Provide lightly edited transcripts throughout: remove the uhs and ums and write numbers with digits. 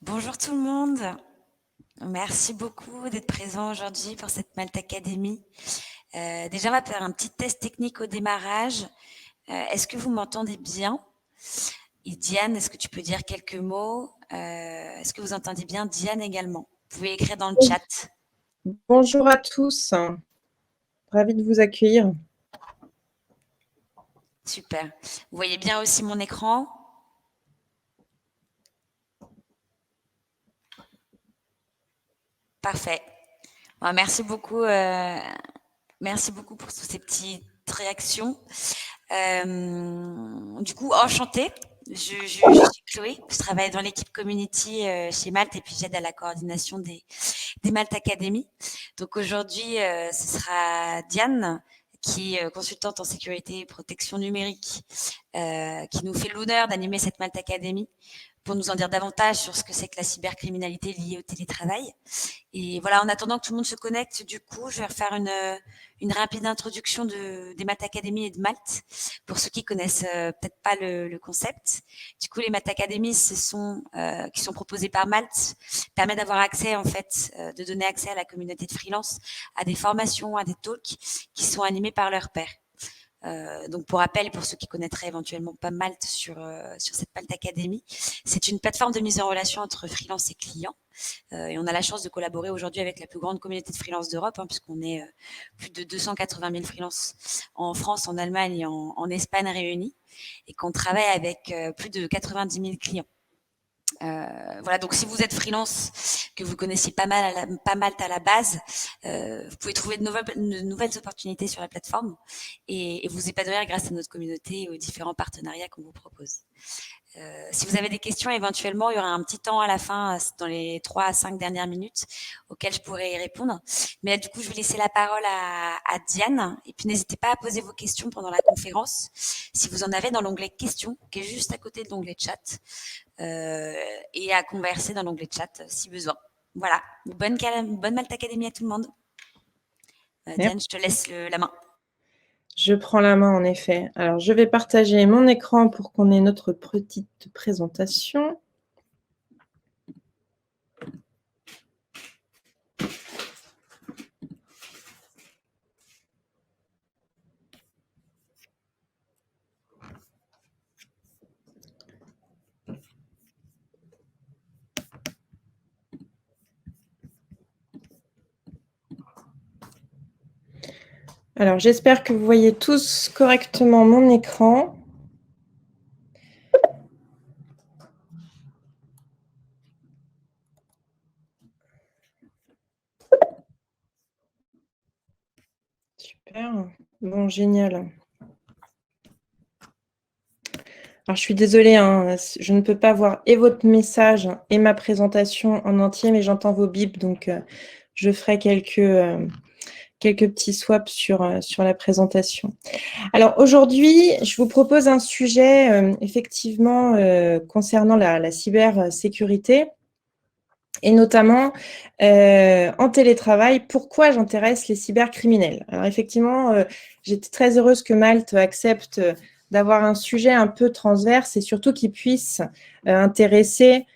Bonjour tout le monde. Merci beaucoup d'être présent aujourd'hui pour cette Malte Academy. Déjà, on va faire un petit test technique au démarrage. Est-ce que vous m'entendez bien? Et Diane, est-ce que tu peux dire quelques mots? Est-ce que vous entendez bien Diane également? Vous pouvez écrire dans le chat. Bonjour à tous, ravie de vous accueillir. Super. Vous voyez bien aussi mon écran? Parfait. Bon, merci beaucoup pour toutes ces petites réactions. Du coup, enchantée. Je suis Chloé, je travaille dans l'équipe community chez Malte et puis j'aide à la coordination des Malte Academy. Donc aujourd'hui, ce sera Diane qui est consultante en sécurité et protection numérique, qui nous fait l'honneur d'animer cette Malte Academy pour nous en dire davantage sur ce que c'est que la cybercriminalité liée au télétravail. Et voilà, en attendant que tout le monde se connecte, du coup, je vais refaire une rapide introduction des Math Academy et de Malte, pour ceux qui connaissent peut-être pas le concept. Du coup, les Math Academy, qui sont proposés par Malte, permettent d'avoir accès, en fait, de donner accès à la communauté de freelance, à des formations, à des talks qui sont animés par leurs pairs. Donc pour rappel, pour ceux qui connaîtraient éventuellement pas Malte sur cette Malte Academy, c'est une plateforme de mise en relation entre freelance et clients. Et on a la chance de collaborer aujourd'hui avec la plus grande communauté de freelance d'Europe, puisqu'on est plus de 280 000 freelances en France, en Allemagne et en Espagne réunis, et qu'on travaille avec plus de 90 000 clients. Voilà, donc si vous êtes freelance, que vous connaissiez pas Malte à la base, vous pouvez trouver de nouvelles opportunités sur la plateforme et vous épanouir grâce à notre communauté et aux différents partenariats qu'on vous propose. Si vous avez des questions, éventuellement, il y aura un petit temps à la fin, dans les 3 à 5 dernières minutes, auxquelles je pourrai y répondre. Mais là, du coup, je vais laisser la parole à Diane. Et puis, n'hésitez pas à poser vos questions pendant la conférence, si vous en avez dans l'onglet questions, qui est juste à côté de l'onglet chat, et à converser dans l'onglet chat si besoin. Voilà. Bonne Malte Academy à tout le monde. Diane, je te laisse la main. Je prends la main, en effet. Alors, je vais partager mon écran pour qu'on ait notre petite présentation. Alors, j'espère que vous voyez tous correctement mon écran. Super. Bon, génial. Alors, je suis désolée, je ne peux pas voir et votre message et ma présentation en entier, mais j'entends vos bips, donc je ferai quelques petits swaps sur la présentation. Alors aujourd'hui, je vous propose un sujet effectivement concernant la cybersécurité et notamment en télétravail, pourquoi j'intéresse les cybercriminels. Alors effectivement, j'étais très heureuse que Malte accepte d'avoir un sujet un peu transverse et surtout qu'il puisse intéresser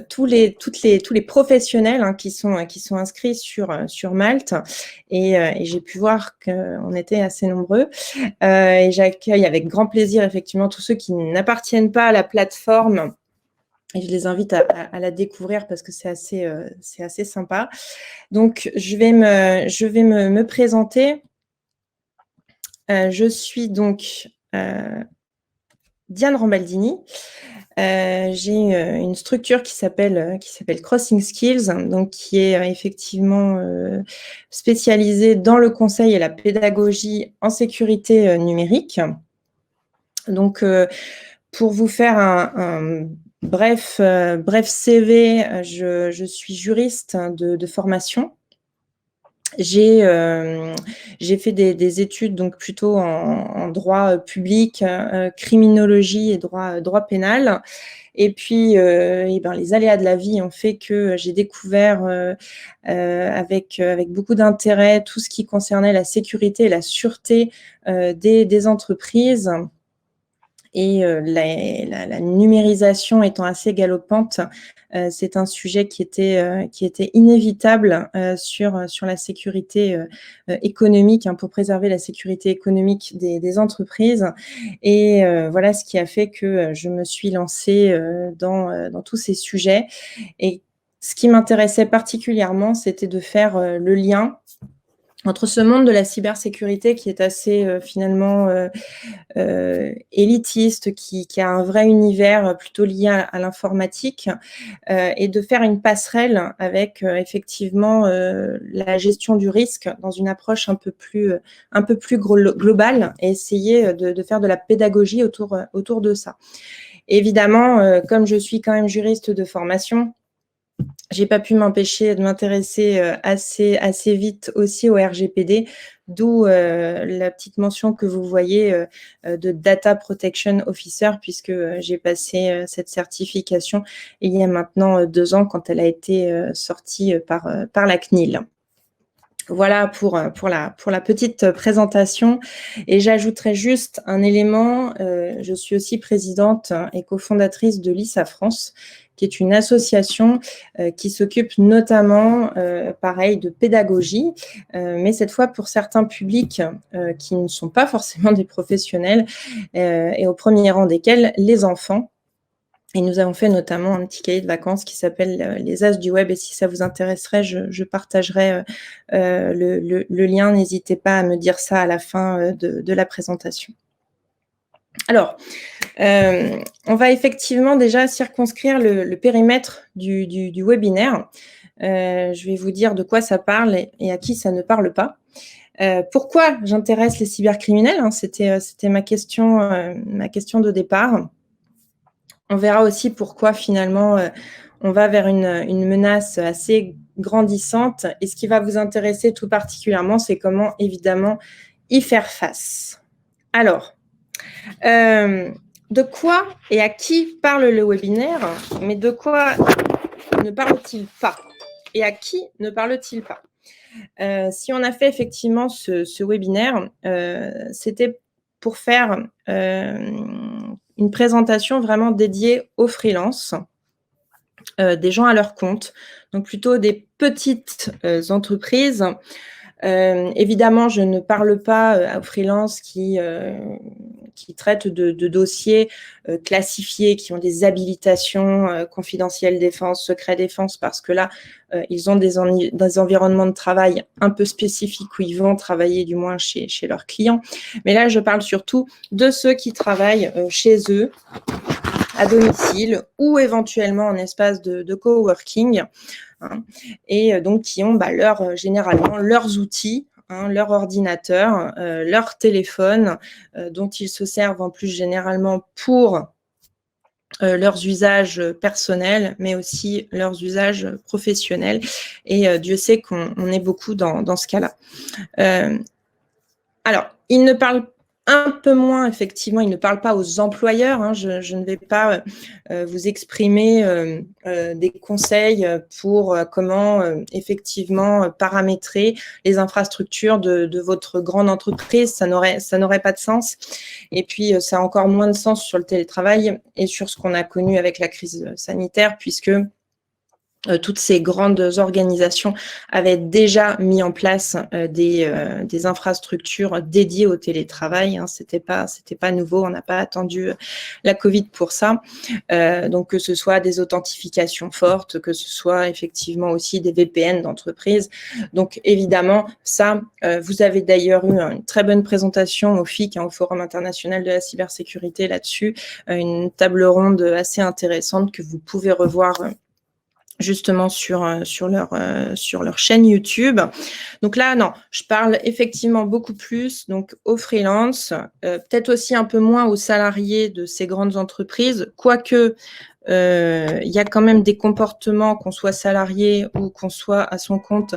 tous les professionnels qui sont inscrits sur Malte et j'ai pu voir qu'on était assez nombreux et j'accueille avec grand plaisir effectivement tous ceux qui n'appartiennent pas à la plateforme et je les invite à la découvrir parce que c'est assez sympa. Donc je vais me présenter. Je suis donc Diane Rambaldini. J'ai une structure qui s'appelle Crossing Skills, donc qui est effectivement spécialisée dans le conseil et la pédagogie en sécurité numérique. Donc, pour vous faire un bref CV, je suis juriste de formation. J'ai fait des études donc plutôt en droit public, criminologie et droit pénal. Et puis, les aléas de la vie ont fait que j'ai découvert avec beaucoup d'intérêt tout ce qui concernait la sécurité et la sûreté des entreprises. Et la numérisation étant assez galopante, c'est un sujet qui était inévitable sur la sécurité économique, hein, pour préserver la sécurité économique des entreprises. Et voilà ce qui a fait que je me suis lancée dans tous ces sujets. Et ce qui m'intéressait particulièrement, c'était de faire le lien entre ce monde de la cybersécurité qui est assez finalement élitiste, qui a un vrai univers plutôt lié à l'informatique, et de faire une passerelle avec effectivement la gestion du risque dans une approche un peu plus globale, et essayer de faire de la pédagogie autour de ça. Évidemment, comme je suis quand même juriste de formation, j'ai pas pu m'empêcher de m'intéresser assez vite aussi au RGPD, d'où la petite mention que vous voyez de Data Protection Officer, puisque j'ai passé cette certification il y a maintenant 2 ans, quand elle a été sortie par la CNIL. Voilà pour la petite présentation. Et j'ajouterai juste un élément. Je suis aussi présidente et cofondatrice de l'ISA France, qui est une association qui s'occupe notamment, pareil, de pédagogie, mais cette fois pour certains publics qui ne sont pas forcément des professionnels, et au premier rang desquels les enfants. Et nous avons fait notamment un petit cahier de vacances qui s'appelle les As du Web. Et si ça vous intéresserait, je partagerai le lien. N'hésitez pas à me dire ça à la fin de la présentation. Alors, on va effectivement déjà circonscrire le périmètre du webinaire. Je vais vous dire de quoi ça parle et à qui ça ne parle pas. Pourquoi j'intéresse les cybercriminels, hein, c'était ma question de départ. On verra aussi pourquoi finalement on va vers une menace assez grandissante. Et ce qui va vous intéresser tout particulièrement, c'est comment évidemment y faire face. Alors, de quoi et à qui parle le webinaire, mais de quoi ne parle-t-il pas? Et à qui ne parle-t-il pas? Si on a fait effectivement ce webinaire, c'était pour faire une présentation vraiment dédiée aux freelances, des gens à leur compte, donc plutôt des petites entreprises. Évidemment, je ne parle pas aux freelances qui traitent de dossiers classifiés, qui ont des habilitations confidentielles défense, secret défense, parce que là, ils ont des environnements de travail un peu spécifiques où ils vont travailler du moins chez leurs clients. Mais là, je parle surtout de ceux qui travaillent chez eux, à domicile ou éventuellement en espace de coworking, hein, et donc qui ont généralement leurs outils, hein, leur ordinateur, leur téléphone, dont ils se servent en plus généralement pour leurs usages personnels, mais aussi leurs usages professionnels. Et Dieu sait qu'on est beaucoup dans ce cas-là. Alors, il ne parle un peu moins, effectivement, il ne parle pas aux employeurs, hein. Je ne vais pas vous exprimer des conseils pour comment effectivement paramétrer les infrastructures de votre grande entreprise. Ça n'aurait pas de sens. Et puis, ça a encore moins de sens sur le télétravail et sur ce qu'on a connu avec la crise sanitaire, puisque toutes ces grandes organisations avaient déjà mis en place des infrastructures dédiées au télétravail, hein. C'était pas nouveau, on n'a pas attendu la Covid pour ça. Donc que ce soit des authentifications fortes, que ce soit effectivement aussi des VPN d'entreprise. Donc évidemment, ça, vous avez d'ailleurs eu une très bonne présentation au FIC, hein, au Forum international de la cybersécurité là-dessus, une table ronde assez intéressante que vous pouvez revoir justement sur leur chaîne YouTube. Donc là, non, je parle effectivement beaucoup plus donc aux freelances, peut-être aussi un peu moins aux salariés de ces grandes entreprises, quoique il y a quand même des comportements, qu'on soit salarié ou qu'on soit à son compte,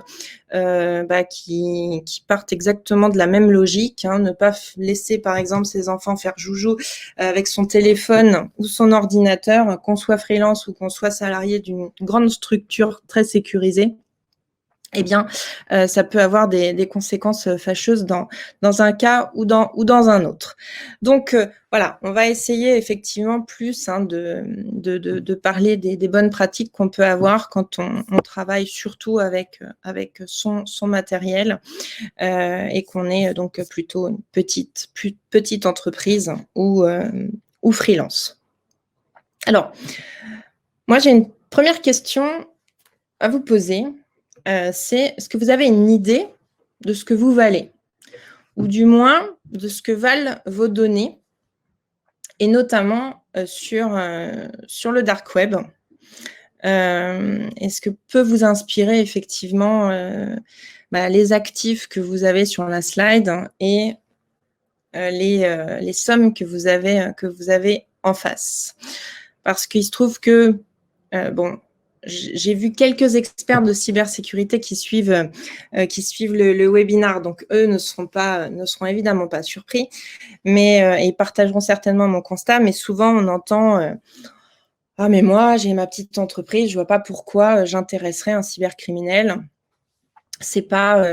qui partent exactement de la même logique, hein. Ne pas laisser, par exemple, ses enfants faire joujou avec son téléphone ou son ordinateur, qu'on soit freelance ou qu'on soit salarié d'une grande structure très sécurisée. eh bien, ça peut avoir des conséquences fâcheuses dans un cas ou dans un autre. Donc, voilà, on va essayer effectivement plus de parler des bonnes pratiques qu'on peut avoir quand on travaille surtout avec son matériel et qu'on est donc plutôt une petite entreprise ou freelance. Alors, moi, j'ai une première question à vous poser. C'est est-ce que vous avez une idée de ce que vous valez, ou du moins de ce que valent vos données, et notamment sur le dark web. Est-ce que peut vous inspirer effectivement les actifs que vous avez sur la slide et les sommes que vous avez en face? Parce qu'il se trouve que, j'ai vu quelques experts de cybersécurité qui suivent le webinaire, donc eux ne seront évidemment pas surpris, mais ils partageront certainement mon constat. Mais souvent, on entend ah, mais moi, j'ai ma petite entreprise, je vois pas pourquoi j'intéresserais un cybercriminel. C'est pas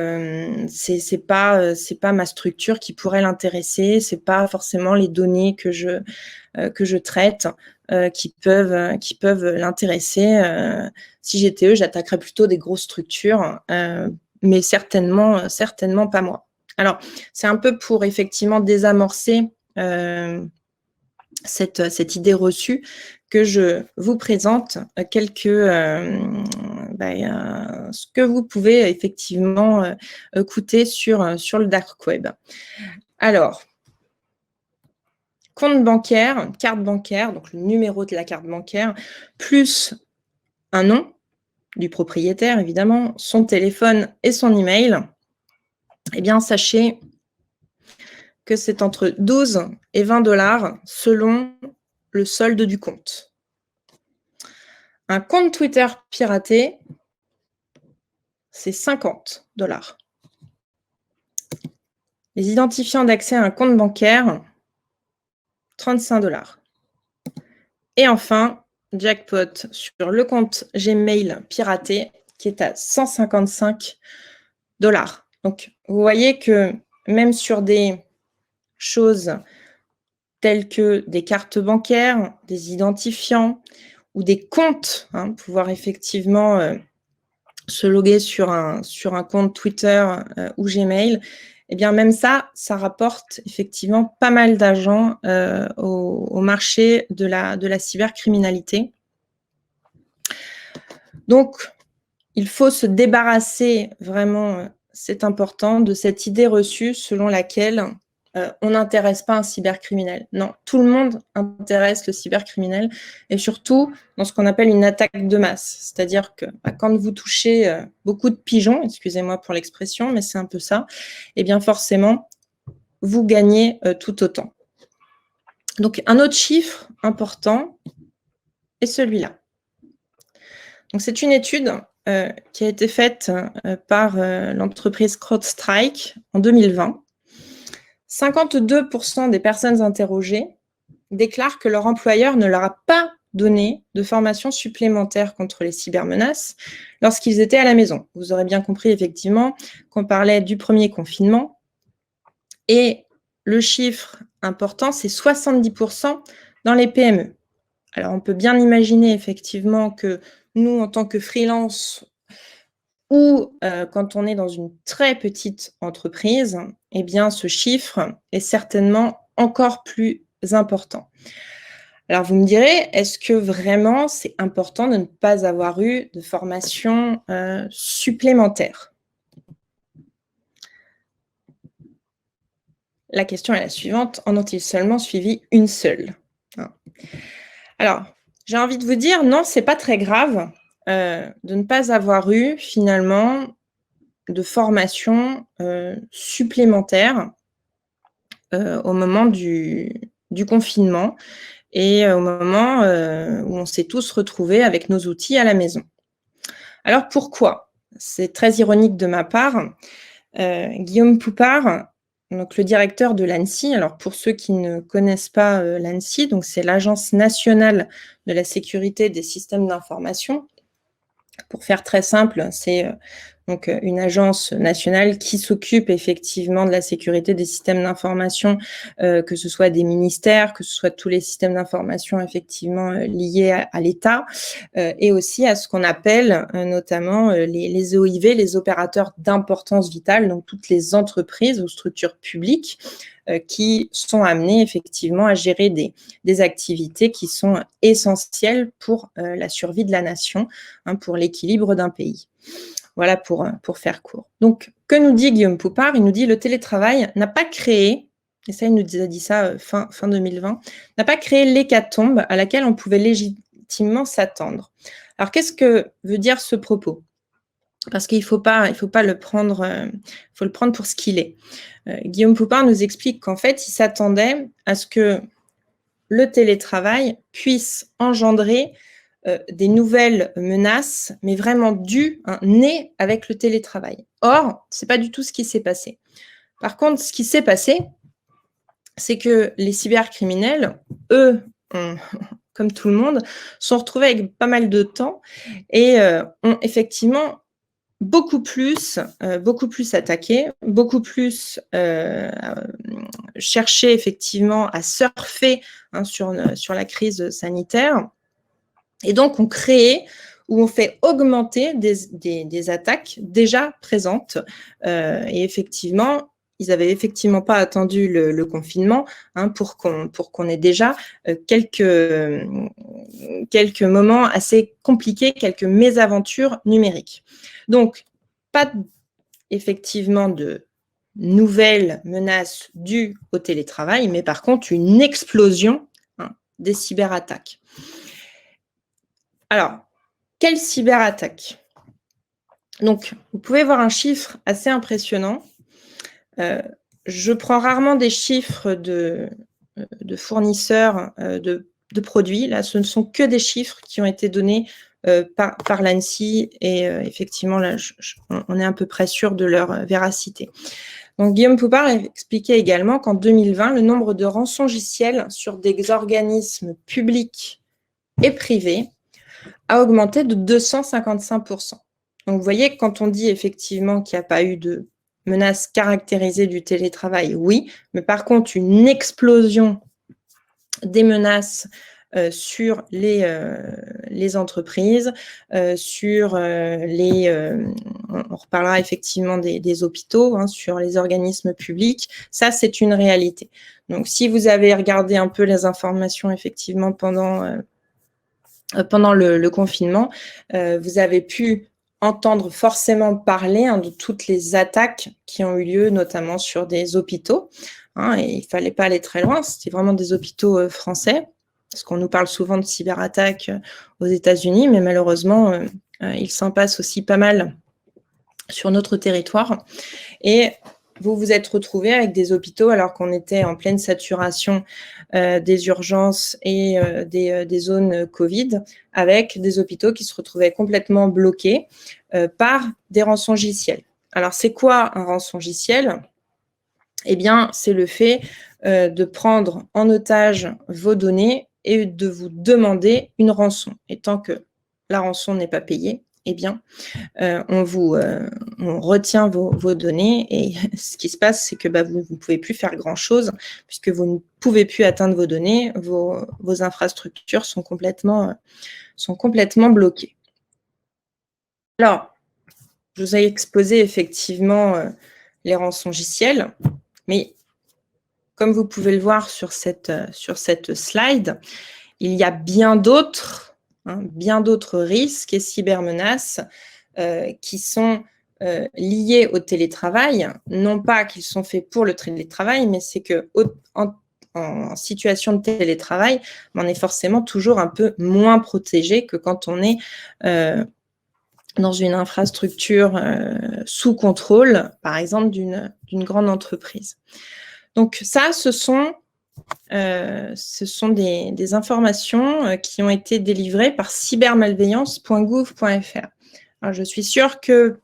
ma structure qui pourrait l'intéresser, c'est pas forcément les données que je traite qui peuvent l'intéresser. Si j'étais eux, j'attaquerais plutôt des grosses structures, mais certainement pas moi. Alors, c'est un peu pour effectivement désamorcer cette idée reçue que je vous présente ce que vous pouvez effectivement coûter sur le dark web. Alors, compte bancaire, carte bancaire, donc le numéro de la carte bancaire, plus un nom du propriétaire, évidemment, son téléphone et son email. Eh bien, sachez que c'est entre 12 et 20 $ selon le solde du compte. Un compte Twitter piraté, c'est 50 $. Les identifiants d'accès à un compte bancaire, 35 $. Et enfin, jackpot sur le compte Gmail piraté, qui est à 155 $. Donc, vous voyez que même sur des choses telles que des cartes bancaires, des identifiants ou des comptes, pouvoir effectivement se loguer sur un compte Twitter ou Gmail, eh bien même ça rapporte effectivement pas mal d'argent au marché de la cybercriminalité. Donc, il faut se débarrasser vraiment, c'est important, de cette idée reçue selon laquelle on n'intéresse pas un cybercriminel. Non, tout le monde intéresse le cybercriminel, et surtout dans ce qu'on appelle une attaque de masse. C'est-à-dire que quand vous touchez beaucoup de pigeons, excusez-moi pour l'expression, mais c'est un peu ça, eh bien forcément, vous gagnez tout autant. Donc, un autre chiffre important est celui-là. Donc, c'est une étude qui a été faite par l'entreprise CrowdStrike en 2020. 52% des personnes interrogées déclarent que leur employeur ne leur a pas donné de formation supplémentaire contre les cybermenaces lorsqu'ils étaient à la maison. Vous aurez bien compris effectivement qu'on parlait du premier confinement. Et le chiffre important, c'est 70% dans les PME. Alors, on peut bien imaginer effectivement que nous, en tant que freelance, ou quand on est dans une très petite entreprise, eh bien, ce chiffre est certainement encore plus important. Alors, vous me direz, est-ce que vraiment c'est important de ne pas avoir eu de formation supplémentaire? La question est la suivante, en ont-ils seulement suivi une seule? Alors, j'ai envie de vous dire, non, c'est pas très grave de ne pas avoir eu finalement de formation supplémentaire au moment du confinement et au moment où on s'est tous retrouvés avec nos outils à la maison. Alors pourquoi? C'est très ironique de ma part. Guillaume Poupard, donc le directeur de l'ANSSI, alors pour ceux qui ne connaissent pas l'ANSSI, donc c'est l'Agence nationale de la sécurité des systèmes d'information. Pour faire très simple, c'est donc une agence nationale qui s'occupe effectivement de la sécurité des systèmes d'information, que ce soit des ministères, que ce soit tous les systèmes d'information effectivement liés à l'État, et aussi à ce qu'on appelle notamment les OIV, les opérateurs d'importance vitale, donc toutes les entreprises ou structures publiques qui sont amenés effectivement à gérer des activités qui sont essentielles pour la survie de la nation, pour l'équilibre d'un pays. Voilà pour faire court. Donc, que nous dit Guillaume Poupart? Il nous dit le télétravail n'a pas créé, et ça il nous a dit ça fin 2020, n'a pas créé l'hécatombe à laquelle on pouvait légitimement s'attendre. Alors, qu'est-ce que veut dire ce propos? Parce qu'il faut pas le prendre, faut le prendre pour ce qu'il est. Guillaume Poupart nous explique qu'en fait, il s'attendait à ce que le télétravail puisse engendrer des nouvelles menaces, mais vraiment dues, nées avec le télétravail. Or, c'est pas du tout ce qui s'est passé. Par contre, ce qui s'est passé, c'est que les cybercriminels, eux, comme tout le monde, sont retrouvés avec pas mal de temps et ont effectivement beaucoup plus attaqué, beaucoup plus cherché effectivement à surfer sur la crise sanitaire. Et donc, on crée ou on fait augmenter des attaques déjà présentes. Et effectivement, ils n'avaient effectivement pas attendu le confinement pour qu'on ait déjà quelques moments assez compliqués, quelques mésaventures numériques. Donc, pas effectivement de nouvelles menaces dues au télétravail, mais par contre, une explosion des cyberattaques. Alors, quelle cyberattaque? Donc, vous pouvez voir un chiffre assez impressionnant. Je prends rarement des chiffres de fournisseurs de produits. Là, ce ne sont que des chiffres qui ont été donnés par l'ANSSI et effectivement, là, on est à peu près sûr de leur véracité. Donc, Guillaume Poupart expliquait également qu'en 2020, le nombre de rançongiciels sur des organismes publics et privés a augmenté de 255%. Donc, vous voyez, quand on dit effectivement qu'il n'y a pas eu de menace caractérisée du télétravail, oui, mais par contre, une explosion des menaces sur les entreprises, sur on reparlera effectivement des hôpitaux, sur les organismes publics, ça c'est une réalité. Donc si vous avez regardé un peu les informations effectivement pendant le confinement, vous avez pu entendre forcément parler de toutes les attaques qui ont eu lieu, notamment sur des hôpitaux. Et il ne fallait pas aller très loin, c'était vraiment des hôpitaux français, parce qu'on nous parle souvent de cyberattaques aux États-Unis, mais malheureusement, il s'en passe aussi pas mal sur notre territoire. Et vous vous êtes retrouvés avec des hôpitaux alors qu'on était en pleine saturation des urgences et des zones Covid, avec des hôpitaux qui se retrouvaient complètement bloqués par des rançongiciels. Alors, c'est quoi un rançongiciel? Eh bien, c'est le fait de prendre en otage vos données et de vous demander une rançon. Et tant que la rançon n'est pas payée, eh bien, on retient vos données et ce qui se passe, c'est que vous ne pouvez plus faire grand-chose puisque vous ne pouvez plus atteindre vos données, vos infrastructures sont complètement bloquées. Alors, je vous ai exposé effectivement les rançongiciels, mais comme vous pouvez le voir sur cette slide, il y a bien d'autres risques et cybermenaces qui sont liés au télétravail. Non pas qu'ils sont faits pour le télétravail, mais c'est qu'en situation de télétravail, on est forcément toujours un peu moins protégé que quand on est dans une infrastructure sous contrôle, par exemple, d'une grande entreprise. Donc ça, ce sont des informations qui ont été délivrées par cybermalveillance.gouv.fr. Alors, je suis sûre que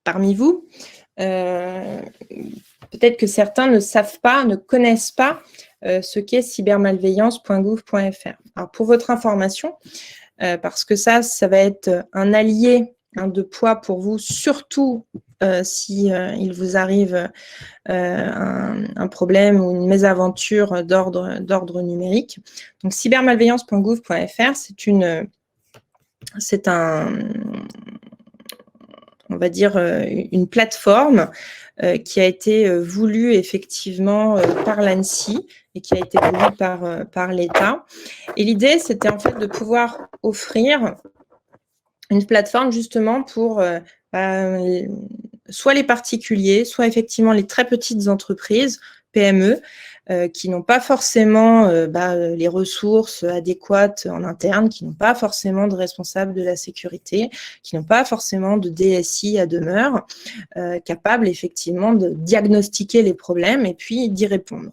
parmi vous, peut-être que certains ne savent pas, ne connaissent pas ce qu'est cybermalveillance.gouv.fr. Alors, pour votre information, parce que ça va être un allié de poids pour vous, surtout si il vous arrive un problème ou une mésaventure d'ordre numérique. Donc, cybermalveillance.gouv.fr, c'est on va dire, une plateforme qui a été voulue effectivement par l'ANSSI et qui a été voulue par l'État. Et l'idée, c'était en fait de pouvoir offrir une plateforme justement pour soit les particuliers, soit effectivement les très petites entreprises, PME, qui n'ont pas forcément les ressources adéquates en interne, qui n'ont pas forcément de responsable de la sécurité, qui n'ont pas forcément de DSI à demeure, capables effectivement de diagnostiquer les problèmes et puis d'y répondre.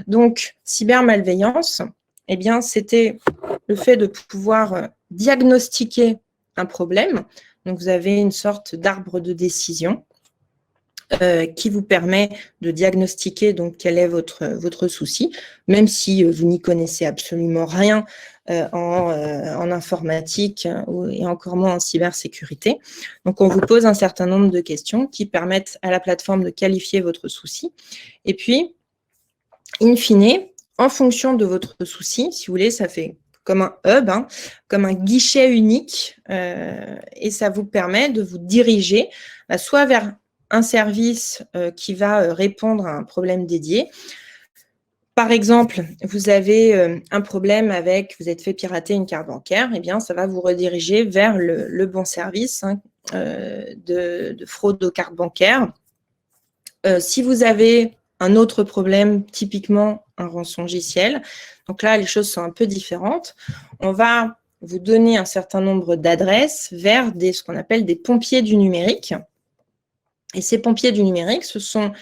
Donc, cybermalveillance, eh bien, c'était le fait de pouvoir diagnostiquer un problème. Donc, vous avez une sorte d'arbre de décision qui vous permet de diagnostiquer donc quel est votre souci, même si vous n'y connaissez absolument rien en informatique et encore moins en cybersécurité. Donc, on vous pose un certain nombre de questions qui permettent à la plateforme de qualifier votre souci. Et puis, in fine, en fonction de votre souci, si vous voulez, ça fait comme un hub, comme un guichet unique, et ça vous permet de vous diriger soit vers un service qui va répondre à un problème dédié. Par exemple, vous avez un problème vous êtes fait pirater une carte bancaire, eh bien, ça va vous rediriger vers le bon service de fraude aux cartes bancaires. Si vous avez un autre problème, typiquement un rançongiciel, donc là, les choses sont un peu différentes. On va vous donner un certain nombre d'adresses vers ce qu'on appelle des pompiers du numérique. Et ces pompiers du numérique, ce sont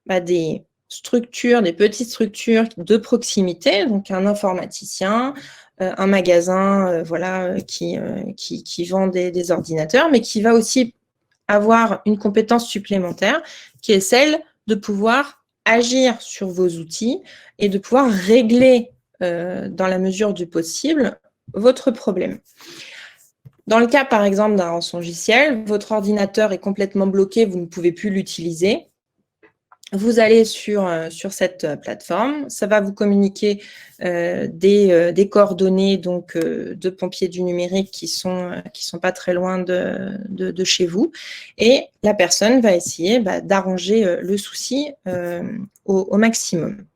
des structures, des petites structures de proximité, donc un informaticien, un magasin qui vend des ordinateurs, mais qui va aussi avoir une compétence supplémentaire qui est celle de pouvoir agir sur vos outils et de pouvoir régler, dans la mesure du possible, votre problème. Dans le cas, par exemple, d'un rançongiciel, votre ordinateur est complètement bloqué, vous ne pouvez plus l'utiliser. Vous allez sur cette plateforme, ça va vous communiquer des coordonnées donc, de pompiers du numérique qui sont pas très loin de chez vous, et la personne va essayer d'arranger le souci au maximum.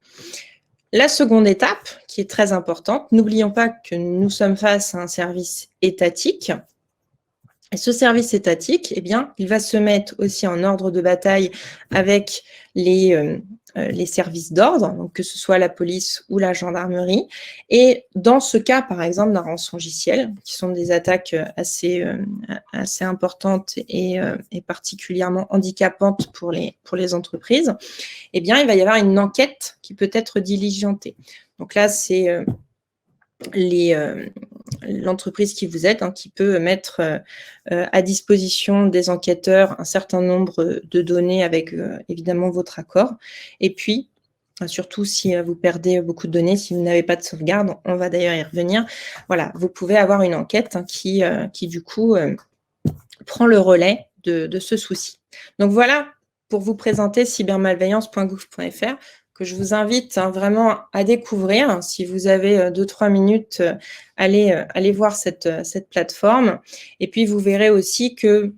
La seconde étape, qui est très importante, n'oublions pas que nous sommes face à un service étatique. Et ce service étatique, eh bien, il va se mettre aussi en ordre de bataille avec les services d'ordre, donc que ce soit la police ou la gendarmerie. Et dans ce cas, par exemple, d'un rançongiciel, qui sont des attaques assez importantes et particulièrement handicapantes pour les entreprises, eh bien, il va y avoir une enquête qui peut être diligentée. Donc là, c'est l'entreprise qui vous aide, qui peut mettre à disposition des enquêteurs un certain nombre de données avec évidemment votre accord. Et puis, surtout si vous perdez beaucoup de données, si vous n'avez pas de sauvegarde, on va d'ailleurs y revenir, voilà, vous pouvez avoir une enquête qui du coup prend le relais de ce souci. Donc voilà pour vous présenter cybermalveillance.gouv.fr, que je vous invite vraiment à découvrir. Si vous avez 2-3 minutes, allez voir cette plateforme. Et puis, vous verrez aussi qu'ils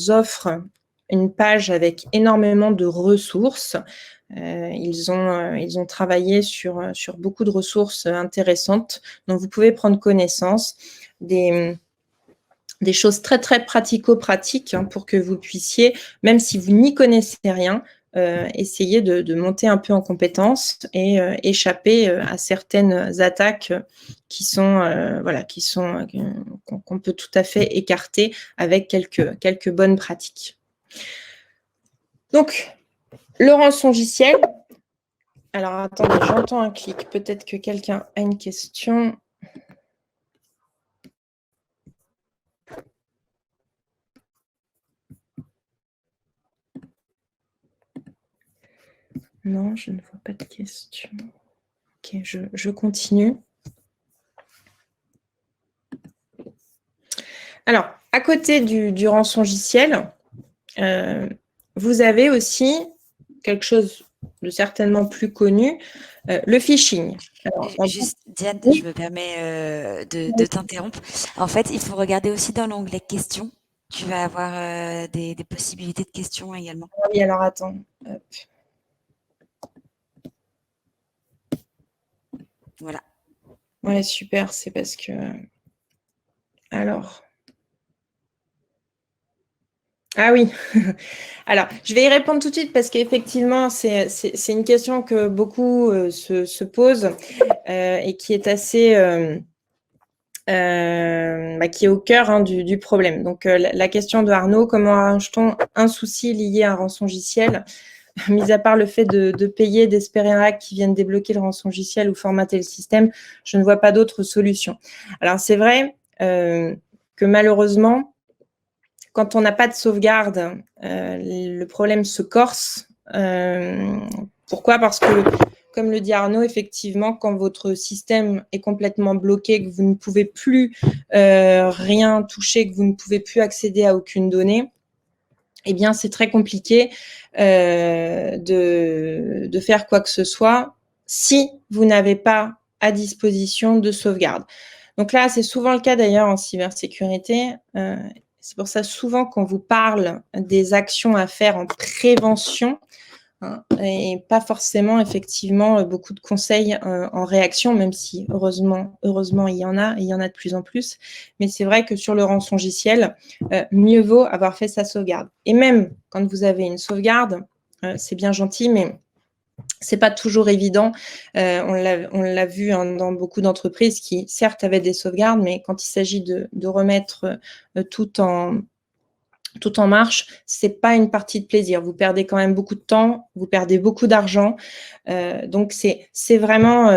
offrent une page avec énormément de ressources. Ils ont travaillé sur beaucoup de ressources intéressantes dont vous pouvez prendre connaissance, des choses très, très pratico-pratiques pour que vous puissiez, même si vous n'y connaissez rien, essayer de monter un peu en compétence et échapper à certaines attaques qu'on peut tout à fait écarter avec quelques bonnes pratiques. Donc, le rançongiciel. Alors, attendez, j'entends un clic. Peut-être que quelqu'un a une question. Non, je ne vois pas de question. Ok, je continue. Alors, à côté du rançongiciel, vous avez aussi quelque chose de certainement plus connu, le phishing. Alors, Juste, Diane, oui, je me permets de t'interrompre. En fait, il faut regarder aussi dans l'onglet questions. Tu vas avoir des possibilités de questions également. oui, alors attends. Hop. Voilà. Ouais, super, c'est parce que... Alors... Ah oui, alors je vais y répondre tout de suite parce qu'effectivement, c'est une question que beaucoup se posent et qui est assez... qui est au cœur du problème. Donc, la question de Arnaud, comment arrange-t-on un souci lié à un rançongiciel, mis à part le fait de payer, d'espérer un hack qui vienne débloquer le rançongiciel ou formater le système, je ne vois pas d'autre solution. Alors, c'est vrai que malheureusement, quand on n'a pas de sauvegarde, le problème se corse. Pourquoi ? Parce que, comme le dit Arnaud, effectivement, quand votre système est complètement bloqué, que vous ne pouvez plus rien toucher, que vous ne pouvez plus accéder à aucune donnée, eh bien, c'est très compliqué de faire quoi que ce soit si vous n'avez pas à disposition de sauvegarde. Donc là, c'est souvent le cas d'ailleurs en cybersécurité. C'est pour ça souvent qu'on vous parle des actions à faire en prévention, hein, et pas forcément effectivement beaucoup de conseils en réaction, même si heureusement il y en a de plus en plus. Mais c'est vrai que sur le rançongiciel, mieux vaut avoir fait sa sauvegarde. Et même quand vous avez une sauvegarde, c'est bien gentil, mais c'est pas toujours évident. On l'a vu dans beaucoup d'entreprises qui, certes, avaient des sauvegardes, mais quand il s'agit de remettre tout en marche, c'est pas une partie de plaisir. Vous perdez quand même beaucoup de temps, vous perdez beaucoup d'argent. Donc, c'est vraiment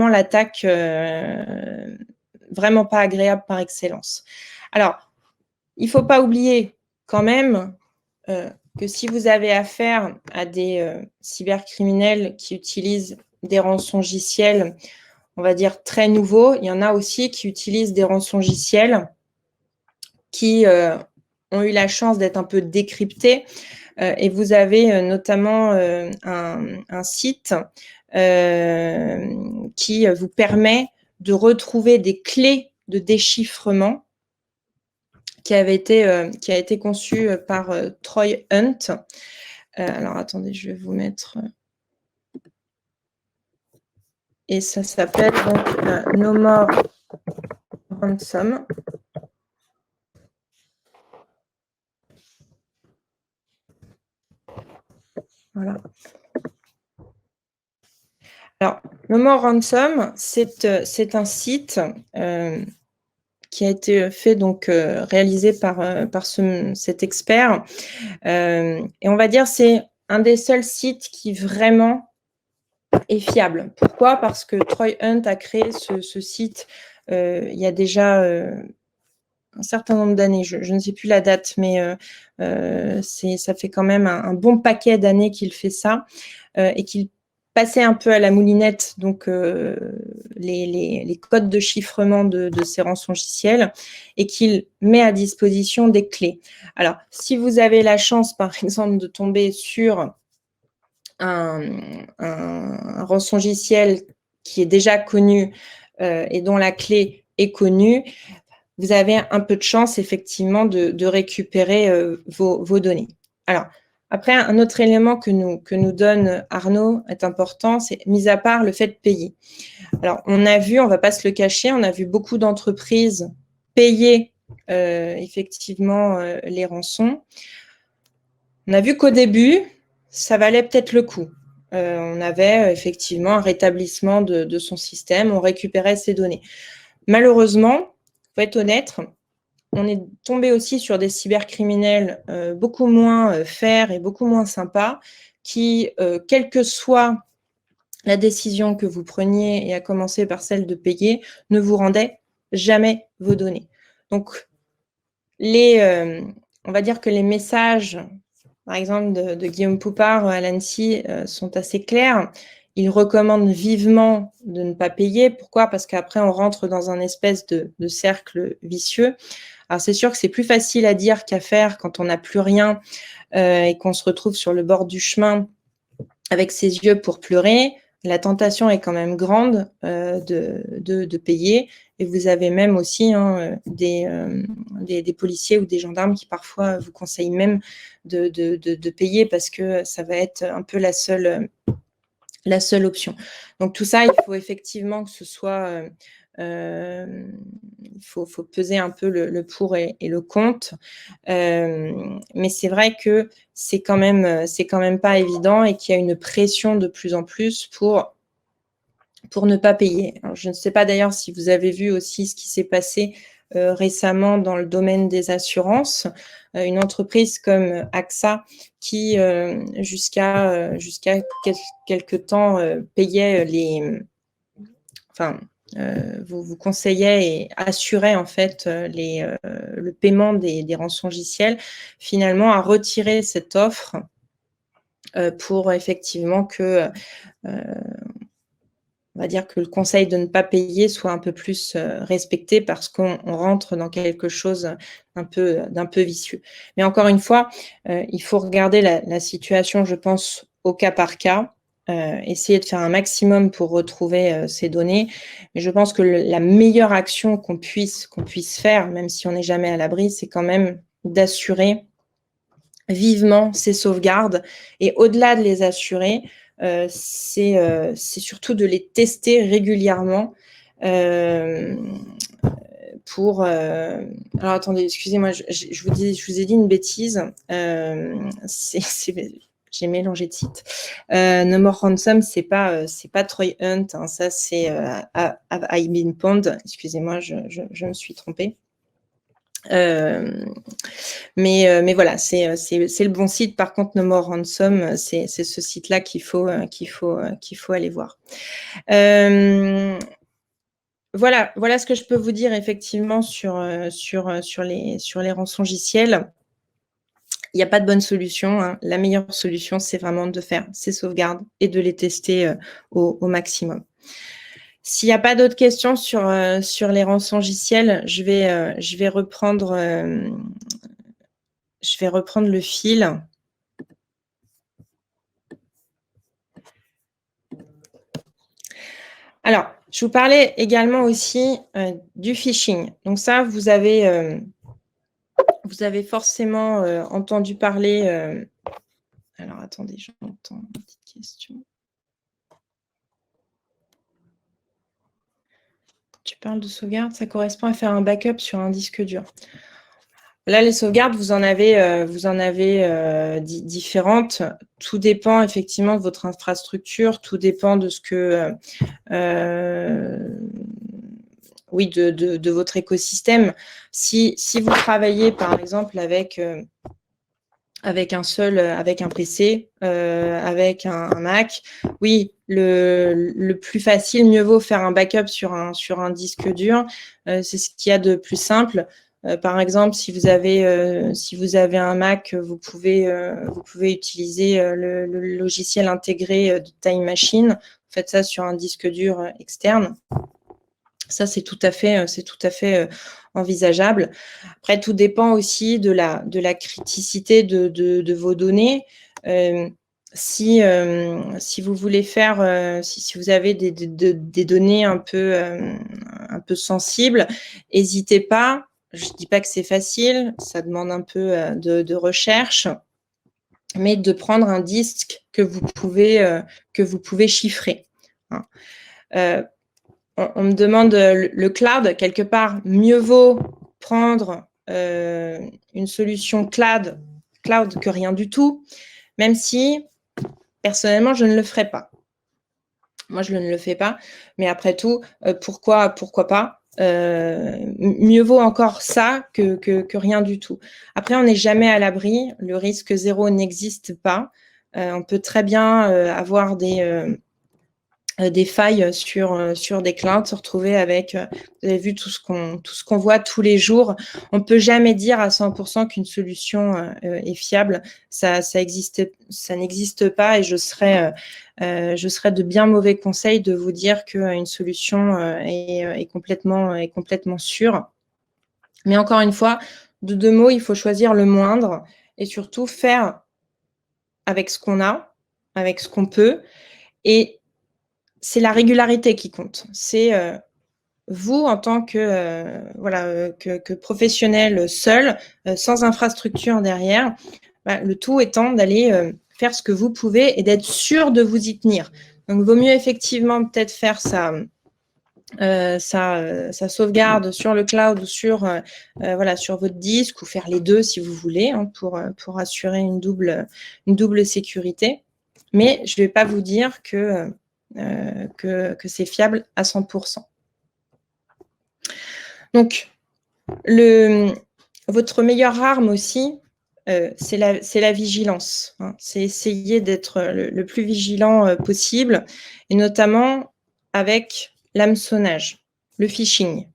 l'attaque vraiment pas agréable par excellence. Alors, il faut pas oublier quand même que si vous avez affaire à des cybercriminels qui utilisent des rançongiciels, on va dire très nouveaux, il y en a aussi qui utilisent des rançongiciels qui ont eu la chance d'être un peu décryptés. Et vous avez notamment un site qui vous permet de retrouver des clés de déchiffrement qui a été conçu par Troy Hunt. Alors, attendez, je vais vous mettre... Et ça s'appelle donc No More Ransom. Voilà. Alors, No More Ransom, c'est un site qui a été fait, donc réalisé par cet expert. Et on va dire c'est un des seuls sites qui vraiment est fiable. Pourquoi ? Parce que Troy Hunt a créé ce site il y a déjà un certain nombre d'années. Je ne sais plus la date, mais ça fait quand même un bon paquet d'années qu'il fait ça et qu'il passait un peu à la moulinette donc les codes de chiffrement de ces rançongiciels et qu'il met à disposition des clés. Alors, si vous avez la chance, par exemple, de tomber sur un rançongiciel qui est déjà connu et dont la clé est connue, vous avez un peu de chance effectivement de récupérer vos données. Alors, après, un autre élément que nous donne Arnaud est important, c'est mis à part le fait de payer. Alors, on a vu, on ne va pas se le cacher, on a vu beaucoup d'entreprises payer effectivement les rançons. On a vu qu'au début, ça valait peut-être le coup. On avait effectivement un rétablissement de son système, on récupérait ses données. Malheureusement, il faut être honnête, on est tombé aussi sur des cybercriminels beaucoup moins fers et beaucoup moins sympas qui, quelle que soit la décision que vous preniez, et à commencer par celle de payer, ne vous rendaient jamais vos données. Donc, on va dire que les messages, par exemple, de Guillaume Poupard à l'ANSSI sont assez clairs. Il recommande vivement de ne pas payer. Pourquoi ? Parce qu'après, on rentre dans un espèce de cercle vicieux. Alors, c'est sûr que c'est plus facile à dire qu'à faire quand on n'a plus rien et qu'on se retrouve sur le bord du chemin avec ses yeux pour pleurer. La tentation est quand même grande de payer. Et vous avez même aussi des policiers ou des gendarmes qui parfois vous conseillent même de payer parce que ça va être un peu la seule option. Donc tout ça, il faut effectivement que ce soit... il faut peser un peu le pour et le contre. Mais c'est vrai que c'est quand même pas évident et qu'il y a une pression de plus en plus pour ne pas payer. Alors, je ne sais pas d'ailleurs si vous avez vu aussi ce qui s'est passé récemment dans le domaine des assurances. Une entreprise comme AXA qui, jusqu'à quelque temps, payait vous conseillait et assurait en fait le paiement des rançongiciels, finalement a retiré cette offre pour effectivement que on va dire que le conseil de ne pas payer soit un peu plus respecté parce qu'on rentre dans quelque chose d'un peu vicieux. Mais encore une fois, il faut regarder la situation, je pense, au cas par cas, essayer de faire un maximum pour retrouver ces données. Mais je pense que la meilleure action qu'on puisse faire, même si on n'est jamais à l'abri, c'est quand même d'assurer vivement ces sauvegardes. Et au-delà de les assurer, c'est surtout de les tester régulièrement pour... alors attendez, excusez-moi, je vous ai dit une bêtise. J'ai mélangé de site. No More Ransom, c'est pas Troy Hunt, hein, ça c'est Have I Been Pwned. Excusez-moi, je me suis trompée. Mais voilà, c'est le bon site. Par contre, No More Ransom, c'est ce site-là qu'il faut aller voir. Voilà ce que je peux vous dire effectivement sur les rançongiciels. Il n'y a pas de bonne solution, hein. La meilleure solution, c'est vraiment de faire ces sauvegardes et de les tester au maximum. S'il n'y a pas d'autres questions sur les rançongiciels, je vais reprendre le fil. Alors, je vous parlais également aussi du phishing. Donc ça, vous avez forcément entendu parler. Alors, attendez, j'entends une petite question. Tu parles de sauvegarde, ça correspond à faire un backup sur un disque dur. Là, les sauvegardes, vous en avez différentes. Tout dépend effectivement de votre infrastructure, tout dépend de ce que, de votre écosystème. Si vous travaillez par exemple avec un PC, avec un Mac, oui, le plus facile, mieux vaut faire un backup sur un disque dur. C'est ce qu'il y a de plus simple. Par exemple, si vous avez un Mac, vous pouvez utiliser le logiciel intégré de Time Machine. Vous faites ça sur un disque dur externe. Ça, c'est tout à fait envisageable. Après, tout dépend aussi de la criticité de vos données. Si vous voulez faire, si vous avez des données un peu sensibles, n'hésitez pas. Je ne dis pas que c'est facile, ça demande un peu de recherche, mais de prendre un disque que vous pouvez chiffrer. Hein. On me demande le cloud, quelque part, mieux vaut prendre une solution cloud que rien du tout, même si, personnellement, je ne le ferai pas. Moi, je ne le fais pas, mais après tout, pourquoi pas mieux vaut encore ça que rien du tout. Après, on n'est jamais à l'abri, le risque zéro n'existe pas. On peut très bien avoir des failles sur des clouds, se retrouver avec, vous avez vu tout ce qu'on voit tous les jours. On ne peut jamais dire à 100% qu'une solution est fiable. Ça n'existe pas, et je serais de bien mauvais conseils de vous dire qu'une solution est complètement sûre. Mais encore une fois, de 2 mots, il faut choisir le moindre et surtout faire avec ce qu'on a, avec ce qu'on peut et c'est la régularité qui compte. C'est, vous en tant que, que professionnel seul, sans infrastructure derrière, bah, le tout étant d'aller, faire ce que vous pouvez et d'être sûr de vous y tenir. Donc vaut mieux effectivement peut-être faire sa sauvegarde sur le cloud ou sur, sur votre disque ou faire les 2 si vous voulez, hein, pour assurer une double sécurité. Mais je ne vais pas vous dire que c'est fiable à 100 %. Donc votre meilleure arme aussi, c'est la vigilance, hein. C'est essayer d'être le plus vigilant, possible et notamment avec l'hameçonnage, le phishing.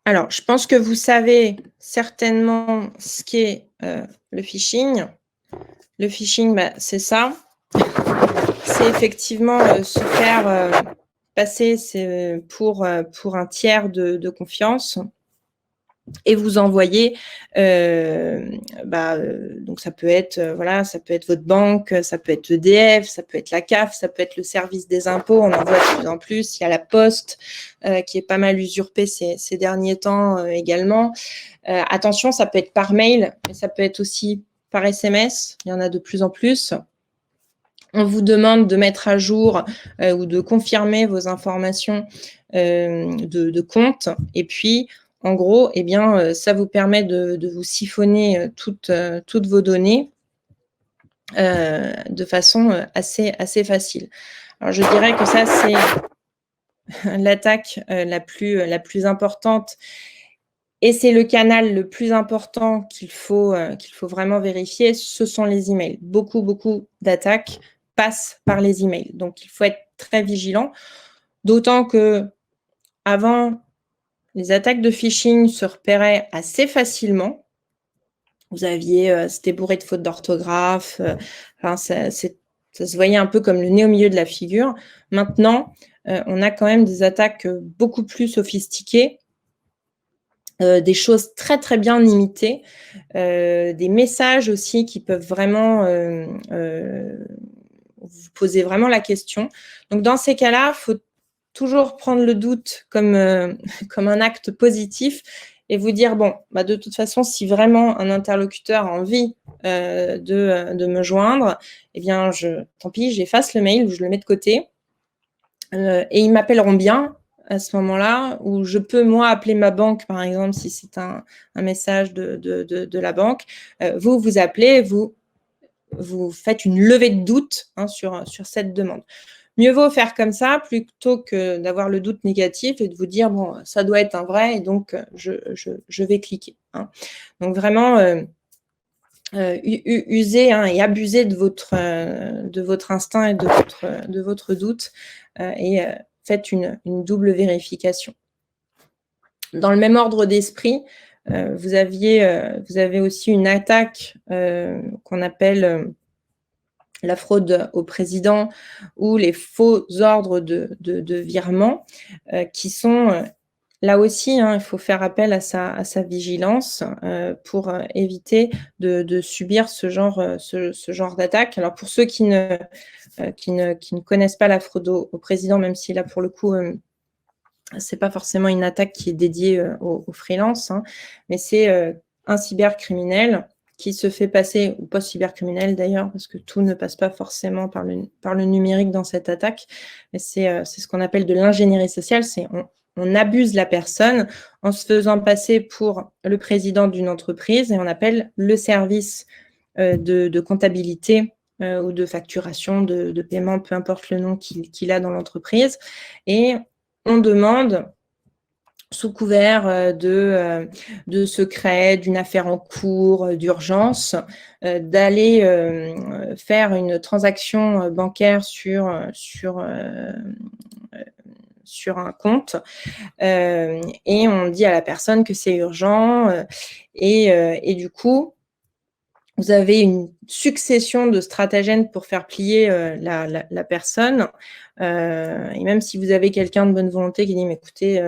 Alors, je pense que vous savez certainement ce qu'est, le phishing. Le phishing, bah, c'est ça. C'est effectivement, se faire, passer pour un tiers de confiance et vous envoyer, donc ça peut être, ça peut être votre banque, ça peut être EDF, ça peut être la CAF, ça peut être le service des impôts, on en voit de plus en plus. Il y a la Poste, qui est pas mal usurpée ces derniers temps, également. Attention, ça peut être par mail, mais ça peut être aussi par SMS, il y en a de plus en plus. On vous demande de mettre à jour, ou de confirmer vos informations, de compte et puis en gros, eh bien, ça vous permet de vous siphonner, toutes vos données, de façon, assez facile. Alors je dirais que ça, c'est l'attaque, la plus importante et c'est le canal le plus important qu'il faut vraiment vérifier, ce sont les emails. Beaucoup d'attaques passent par les emails, donc il faut être très vigilant, d'autant qu'avant, les attaques de phishing se repéraient assez facilement. Vous aviez, c'était bourré de fautes d'orthographe, ça se voyait un peu comme le nez au milieu de la figure. Maintenant, on a quand même des attaques, beaucoup plus sophistiquées, des choses très, très bien limitées, des messages aussi qui peuvent vraiment, vous poser vraiment la question. Donc dans ces cas-là, il faut toujours prendre le doute comme, comme un acte positif et vous dire, bon, bah, de toute façon, si vraiment un interlocuteur a envie, de me joindre, eh bien, tant pis, j'efface le mail ou je le mets de côté, et ils m'appelleront bien à ce moment-là, ou je peux, moi, appeler ma banque, par exemple, si c'est un message de la banque. Vous appelez, vous faites une levée de doute, hein, sur cette demande. Mieux vaut faire comme ça plutôt que d'avoir le doute négatif et de vous dire, bon, ça doit être un vrai et donc je vais cliquer, hein. Donc vraiment, user, hein, et abuser de votre instinct et de votre doute, et faites une double vérification. Dans le même ordre d'esprit, vous avez aussi une attaque, qu'on appelle, la fraude au président ou les faux ordres de virement, qui sont, là aussi, hein, il faut faire appel à sa vigilance, pour, éviter de subir ce genre d'attaque. Alors pour ceux qui ne connaissent pas la fraude au président, même si là pour le coup, c'est pas forcément une attaque qui est dédiée, aux freelances, hein, mais c'est, un cybercriminel qui se fait passer, ou pas cybercriminel d'ailleurs, parce que tout ne passe pas forcément par le numérique dans cette attaque, mais c'est ce qu'on appelle de l'ingénierie sociale, c'est on abuse la personne en se faisant passer pour le président d'une entreprise et on appelle le service, de comptabilité, ou de facturation, de paiement, peu importe le nom qu'il a dans l'entreprise et on demande sous couvert, de secret, d'une affaire en cours, d'urgence, d'aller, faire une transaction, bancaire sur un compte, et on dit à la personne que c'est urgent, et du coup, vous avez une succession de stratagèmes pour faire plier la personne. Et même si vous avez quelqu'un de bonne volonté qui dit, mais écoutez,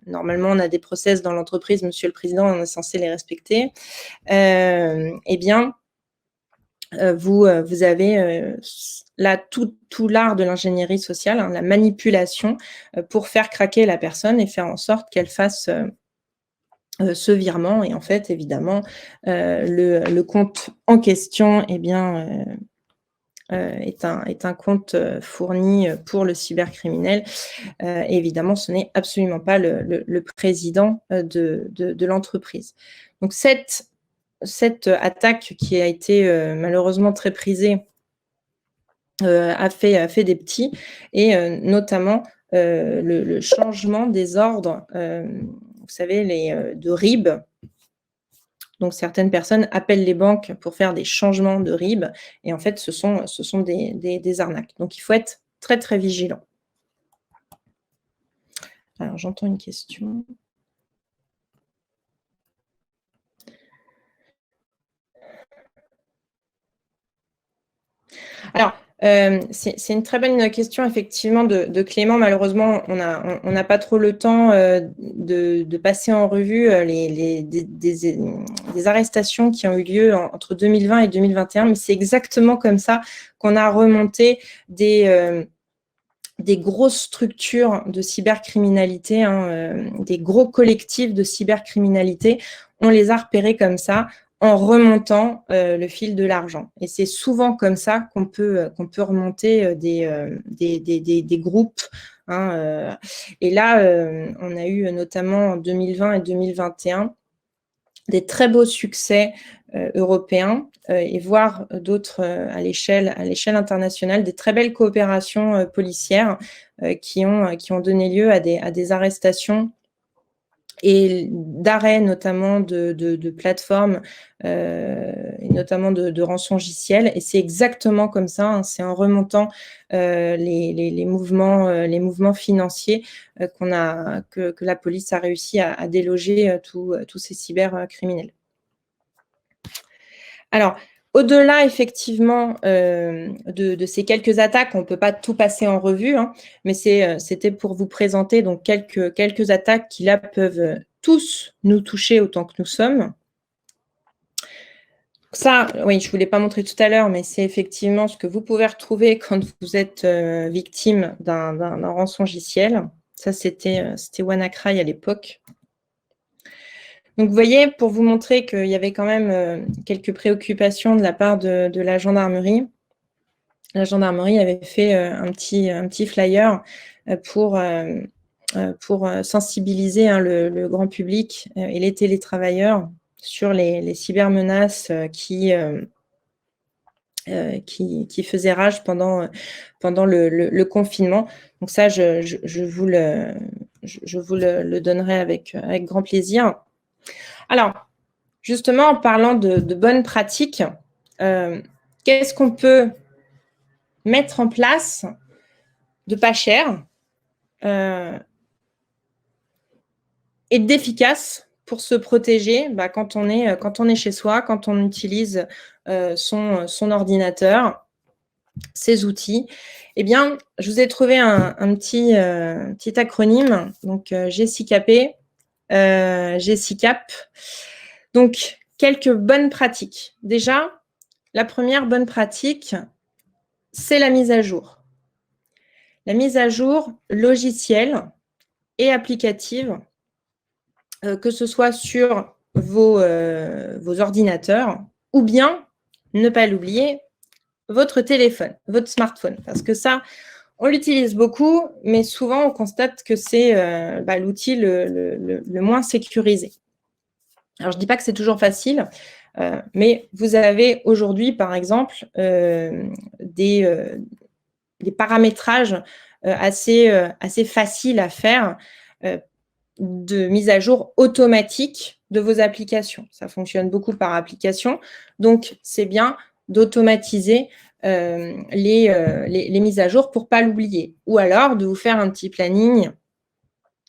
normalement, on a des process dans l'entreprise, monsieur le président, on est censé les respecter, eh bien, vous avez là tout l'art de l'ingénierie sociale, hein, la manipulation, pour faire craquer la personne et faire en sorte qu'elle fasse ce virement. Et en fait, évidemment, le compte en question, eh bien, est un compte fourni pour le cybercriminel. Évidemment, ce n'est absolument pas le président de l'entreprise. Donc, cette attaque qui a été malheureusement très prisée a fait des petits, et notamment le changement des ordres, vous savez, de RIB. Donc, certaines personnes appellent les banques pour faire des changements de RIB, et en fait, ce sont des arnaques. Donc, il faut être très, très vigilant. Alors, j'entends une question. Alors, c'est une très bonne question, effectivement, de Clément. Malheureusement, on n'a pas trop le temps de passer en revue des arrestations qui ont eu lieu entre 2020 et 2021, mais c'est exactement comme ça qu'on a remonté des grosses structures de cybercriminalité, hein, des gros collectifs de cybercriminalité. On les a repérés comme ça, en remontant le fil de l'argent. Et c'est souvent comme ça qu'on peut remonter des groupes. Hein, et là, on a eu notamment en 2020 et 2021 des très beaux succès européens, et voire d'autres à l'échelle internationale, des très belles coopérations policières qui ont donné lieu à des arrestations et d'arrêt notamment de plateformes, et notamment de rançongiciels. Et c'est exactement comme ça, hein, c'est en remontant les mouvements financiers que la police a réussi à déloger tous ces cybercriminels. Alors, au-delà, effectivement, de ces quelques attaques, on ne peut pas tout passer en revue, hein, mais c'était pour vous présenter donc quelques attaques qui, là, peuvent tous nous toucher autant que nous sommes. Ça, oui, je ne vous l'ai pas montré tout à l'heure, mais c'est effectivement ce que vous pouvez retrouver quand vous êtes victime d'un rançongiciel. Ça, c'était WannaCry à l'époque. Donc, vous voyez, pour vous montrer qu'il y avait quand même quelques préoccupations de la part de la gendarmerie. La gendarmerie avait fait un petit flyer pour sensibiliser, hein, le grand public et les télétravailleurs sur les cybermenaces qui faisaient rage pendant le confinement. Donc ça, je vous le donnerai avec grand plaisir. Alors, justement, en parlant de bonnes pratiques, qu'est-ce qu'on peut mettre en place de pas cher et d'efficace pour se protéger quand on est chez soi, quand on utilise son ordinateur, ses outils? Eh bien, je vous ai trouvé un petit acronyme, donc GCCAP. GCCAP. Donc, quelques bonnes pratiques. Déjà, la première bonne pratique, c'est la mise à jour. La mise à jour logicielle et applicative, que ce soit sur vos ordinateurs, ou bien, ne pas l'oublier, votre téléphone, votre smartphone. Parce que ça, on l'utilise beaucoup, mais souvent, on constate que c'est l'outil le moins sécurisé. Alors, je ne dis pas que c'est toujours facile, mais vous avez aujourd'hui, par exemple, des paramétrages assez faciles à faire, de mise à jour automatique de vos applications. Ça fonctionne beaucoup par application, donc c'est bien d'automatiser les mises à jour pour ne pas l'oublier. Ou alors de vous faire un petit planning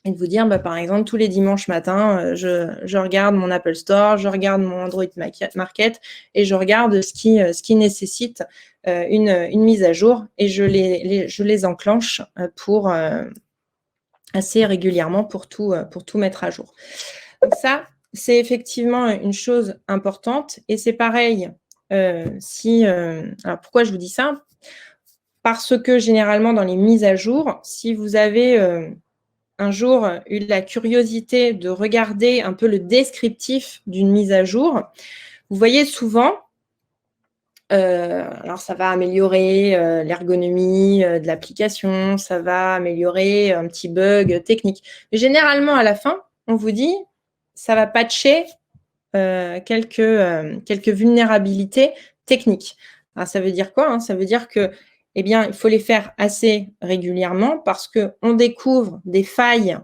et de vous dire, par exemple, tous les dimanches matins, je regarde mon Apple Store, je regarde mon Android Market et je regarde ce qui nécessite une mise à jour et je les enclenche pour assez régulièrement pour tout mettre à jour. Donc ça, c'est effectivement une chose importante et c'est pareil alors pourquoi je vous dis ça? Parce que généralement dans les mises à jour, si vous avez un jour eu la curiosité de regarder un peu le descriptif d'une mise à jour, vous voyez souvent, alors ça va améliorer l'ergonomie de l'application, ça va améliorer un petit bug technique. Mais généralement, à la fin, on vous dit, ça va patcher quelques vulnérabilités techniques. Alors, ça veut dire quoi, hein? Ça veut dire que, eh bien, il faut les faire assez régulièrement parce qu'on découvre des failles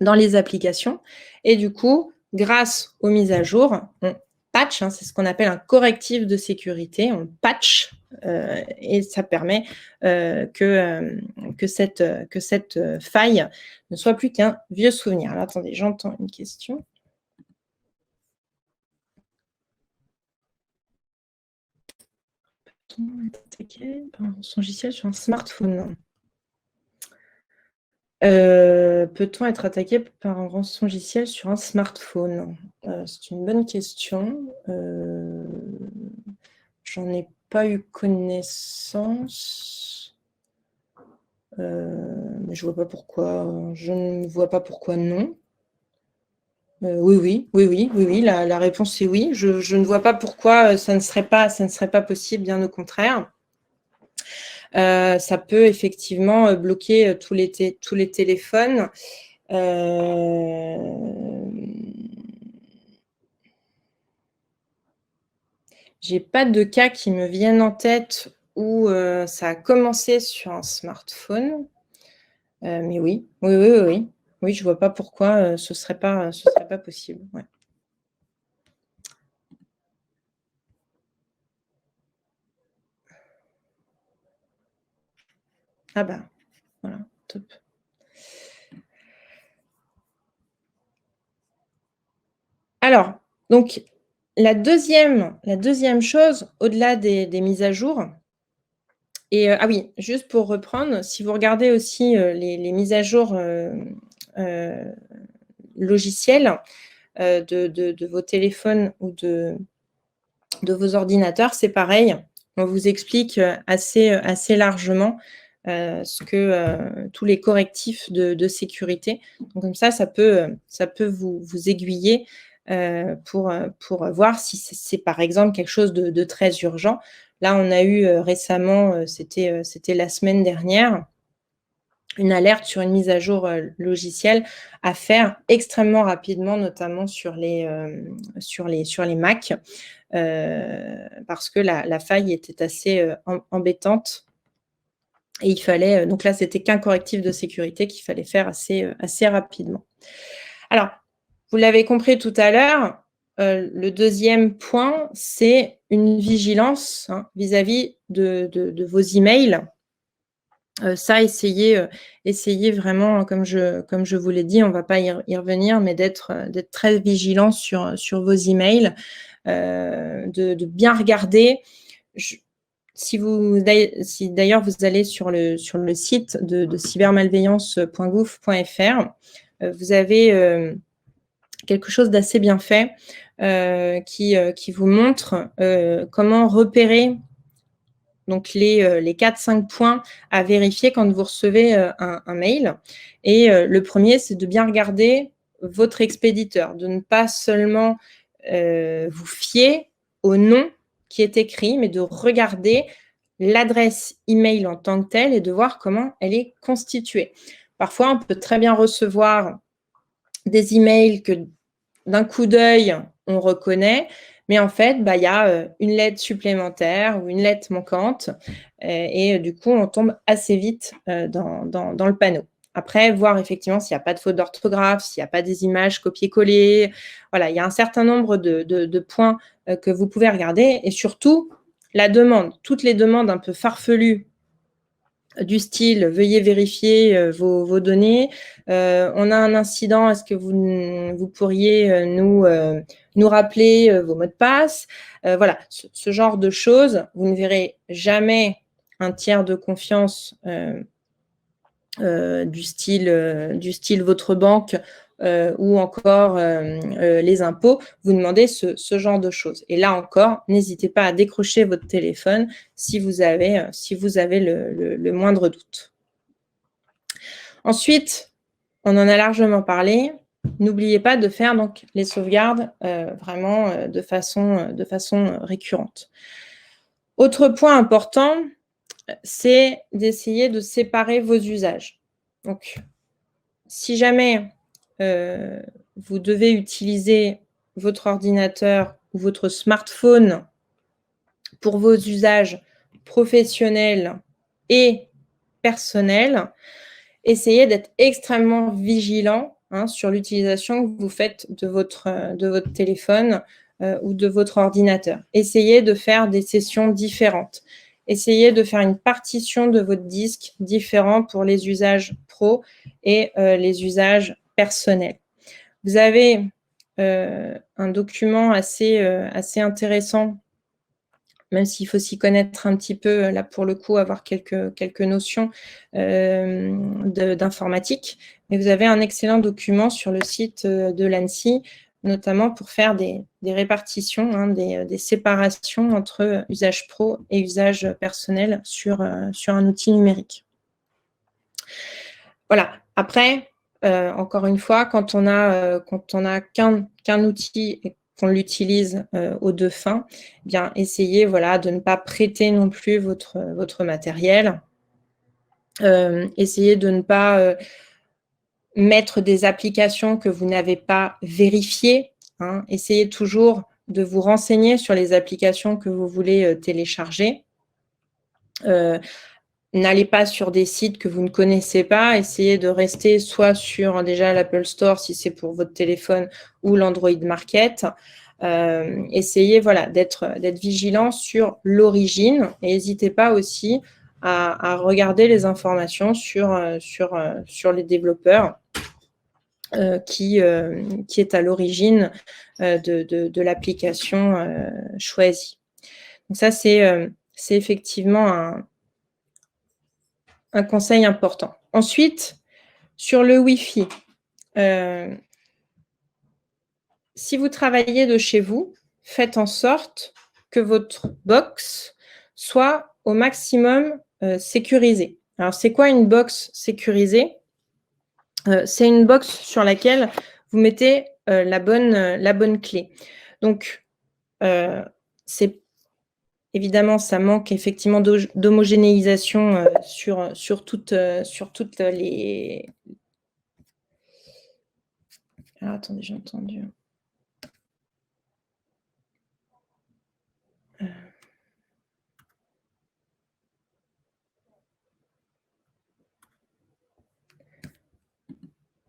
dans les applications et du coup, grâce aux mises à jour, on patch, hein, c'est ce qu'on appelle un correctif de sécurité, on patch et ça permet que cette faille ne soit plus qu'un vieux souvenir. Alors, attendez, j'entends une question. Être attaqué par un logiciel sur un smartphone. Peut-on être attaqué par un rançongiciel sur un smartphone? C'est une bonne question. J'en ai pas eu connaissance. Mais je vois pas pourquoi. Je ne vois pas pourquoi non. Oui. La réponse est oui. Je ne vois pas pourquoi ça ne serait pas possible, bien au contraire. Ça peut effectivement bloquer tous les téléphones. J'ai pas de cas qui me viennent en tête où ça a commencé sur un smartphone. Mais oui. Oui, je vois pas pourquoi ce serait pas possible. Ouais. Ah voilà, top. Alors, donc, la deuxième chose, au-delà des mises à jour, et ah oui, juste pour reprendre, si vous regardez aussi les mises à jour logicielles de vos téléphones ou de vos ordinateurs, c'est pareil. On vous explique assez largement tous les correctifs de sécurité. Donc, comme ça peut vous aiguiller pour voir si c'est par exemple quelque chose de très urgent. Là, on a eu récemment, c'était la semaine dernière, une alerte sur une mise à jour logicielle à faire extrêmement rapidement, notamment sur les Mac, parce que la faille était assez embêtante. Et il fallait, donc là, c'était qu'un correctif de sécurité qu'il fallait faire assez rapidement. Alors, vous l'avez compris tout à l'heure, le deuxième point, c'est une vigilance vis-à-vis de vos emails. Ça, essayez vraiment, comme je vous l'ai dit, on ne va pas y revenir, mais d'être très vigilant sur vos emails, de bien regarder. Si d'ailleurs vous allez sur le site de cybermalveillance.gouv.fr, vous avez quelque chose d'assez bien fait qui vous montre comment repérer donc les 4-5 points à vérifier quand vous recevez un mail. Et le premier, c'est de bien regarder votre expéditeur, de ne pas seulement vous fier au nom qui est écrit, mais de regarder l'adresse email en tant que telle et de voir comment elle est constituée. Parfois, on peut très bien recevoir des emails que d'un coup d'œil, on reconnaît, mais en fait, il y a une lettre supplémentaire ou une lettre manquante et du coup, on tombe assez vite dans le panneau. Après, voir effectivement s'il n'y a pas de faute d'orthographe, s'il n'y a pas des images copiées-collées. Voilà, il y a un certain nombre de points que vous pouvez regarder et surtout, la demande, toutes les demandes un peu farfelues du style « Veuillez vérifier vos données »,« On a un incident, est-ce que vous pourriez nous rappeler vos mots de passe ?» Voilà, ce genre de choses. Vous ne verrez jamais un tiers de confiance du style votre banque ou encore les impôts, vous demandez ce genre de choses. Et là encore, n'hésitez pas à décrocher votre téléphone si vous avez le moindre doute. Ensuite, on en a largement parlé, n'oubliez pas de faire donc les sauvegardes vraiment de façon récurrente. Autre point important, c'est d'essayer de séparer vos usages. Donc, si jamais vous devez utiliser votre ordinateur ou votre smartphone pour vos usages professionnels et personnels, essayez d'être extrêmement vigilant sur l'utilisation que vous faites de votre téléphone ou de votre ordinateur. Essayez de faire des sessions différentes. Essayez de faire une partition de votre disque différent pour les usages pro et les usages personnels. Vous avez un document assez intéressant, même s'il faut s'y connaître un petit peu, là pour le coup, avoir quelques notions d'informatique. Mais vous avez un excellent document sur le site de l'ANSSI, notamment pour faire des répartitions, des séparations entre usage pro et usage personnel sur un outil numérique. Voilà. Après, encore une fois, quand on a qu'un outil et qu'on l'utilise aux deux fins, bien essayez de ne pas prêter non plus votre matériel. Essayez de ne pas mettre des applications que vous n'avez pas vérifiées. Essayez toujours de vous renseigner sur les applications que vous voulez télécharger. N'allez pas sur des sites que vous ne connaissez pas. Essayez de rester soit sur déjà l'Apple Store si c'est pour votre téléphone ou l'Android Market. Essayez d'être vigilant sur l'origine et n'hésitez pas aussi à regarder les informations sur les développeurs qui est à l'origine de l'application choisie. Donc ça, c'est effectivement un conseil important. Ensuite, sur le Wi-Fi, si vous travaillez de chez vous, faites en sorte que votre box soit au maximum sécurisée. Alors, c'est quoi une box sécurisée? C'est une box sur laquelle vous mettez la bonne clé. Donc, évidemment, ça manque effectivement d'homogénéisation sur toutes les... Alors, attendez, j'ai entendu.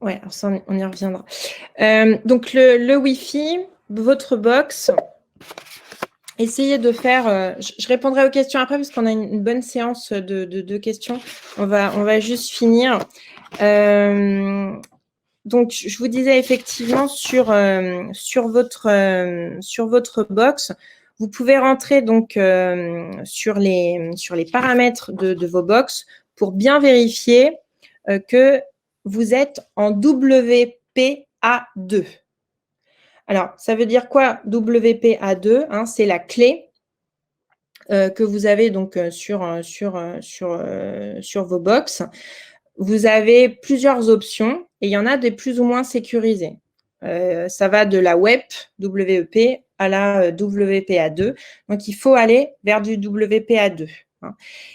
Ouais, alors ça, on y reviendra. Donc, le Wi-Fi, votre box... Essayez de faire, je répondrai aux questions après parce qu'on a une bonne séance de questions. On va juste finir. Donc, je vous disais effectivement sur votre box, vous pouvez rentrer donc sur les paramètres de vos box pour bien vérifier que vous êtes en WPA2. Alors, ça veut dire quoi WPA2 c'est la clé que vous avez donc sur vos box. Vous avez plusieurs options et il y en a des plus ou moins sécurisées. Ça va de la WEP, WEP, à la WPA2. Donc, il faut aller vers du WPA2.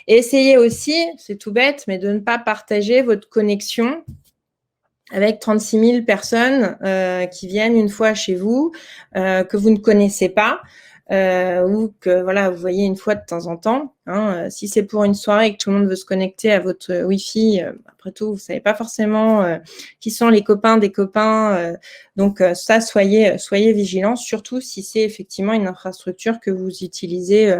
Et essayez aussi, c'est tout bête, mais de ne pas partager votre connexion avec 36 000 personnes qui viennent une fois chez vous, que vous ne connaissez pas, ou que vous voyez une fois de temps en temps. Si c'est pour une soirée et que tout le monde veut se connecter à votre Wi-Fi, après tout, vous ne savez pas forcément qui sont les copains des copains. Donc ça, soyez vigilants, surtout si c'est effectivement une infrastructure que vous utilisez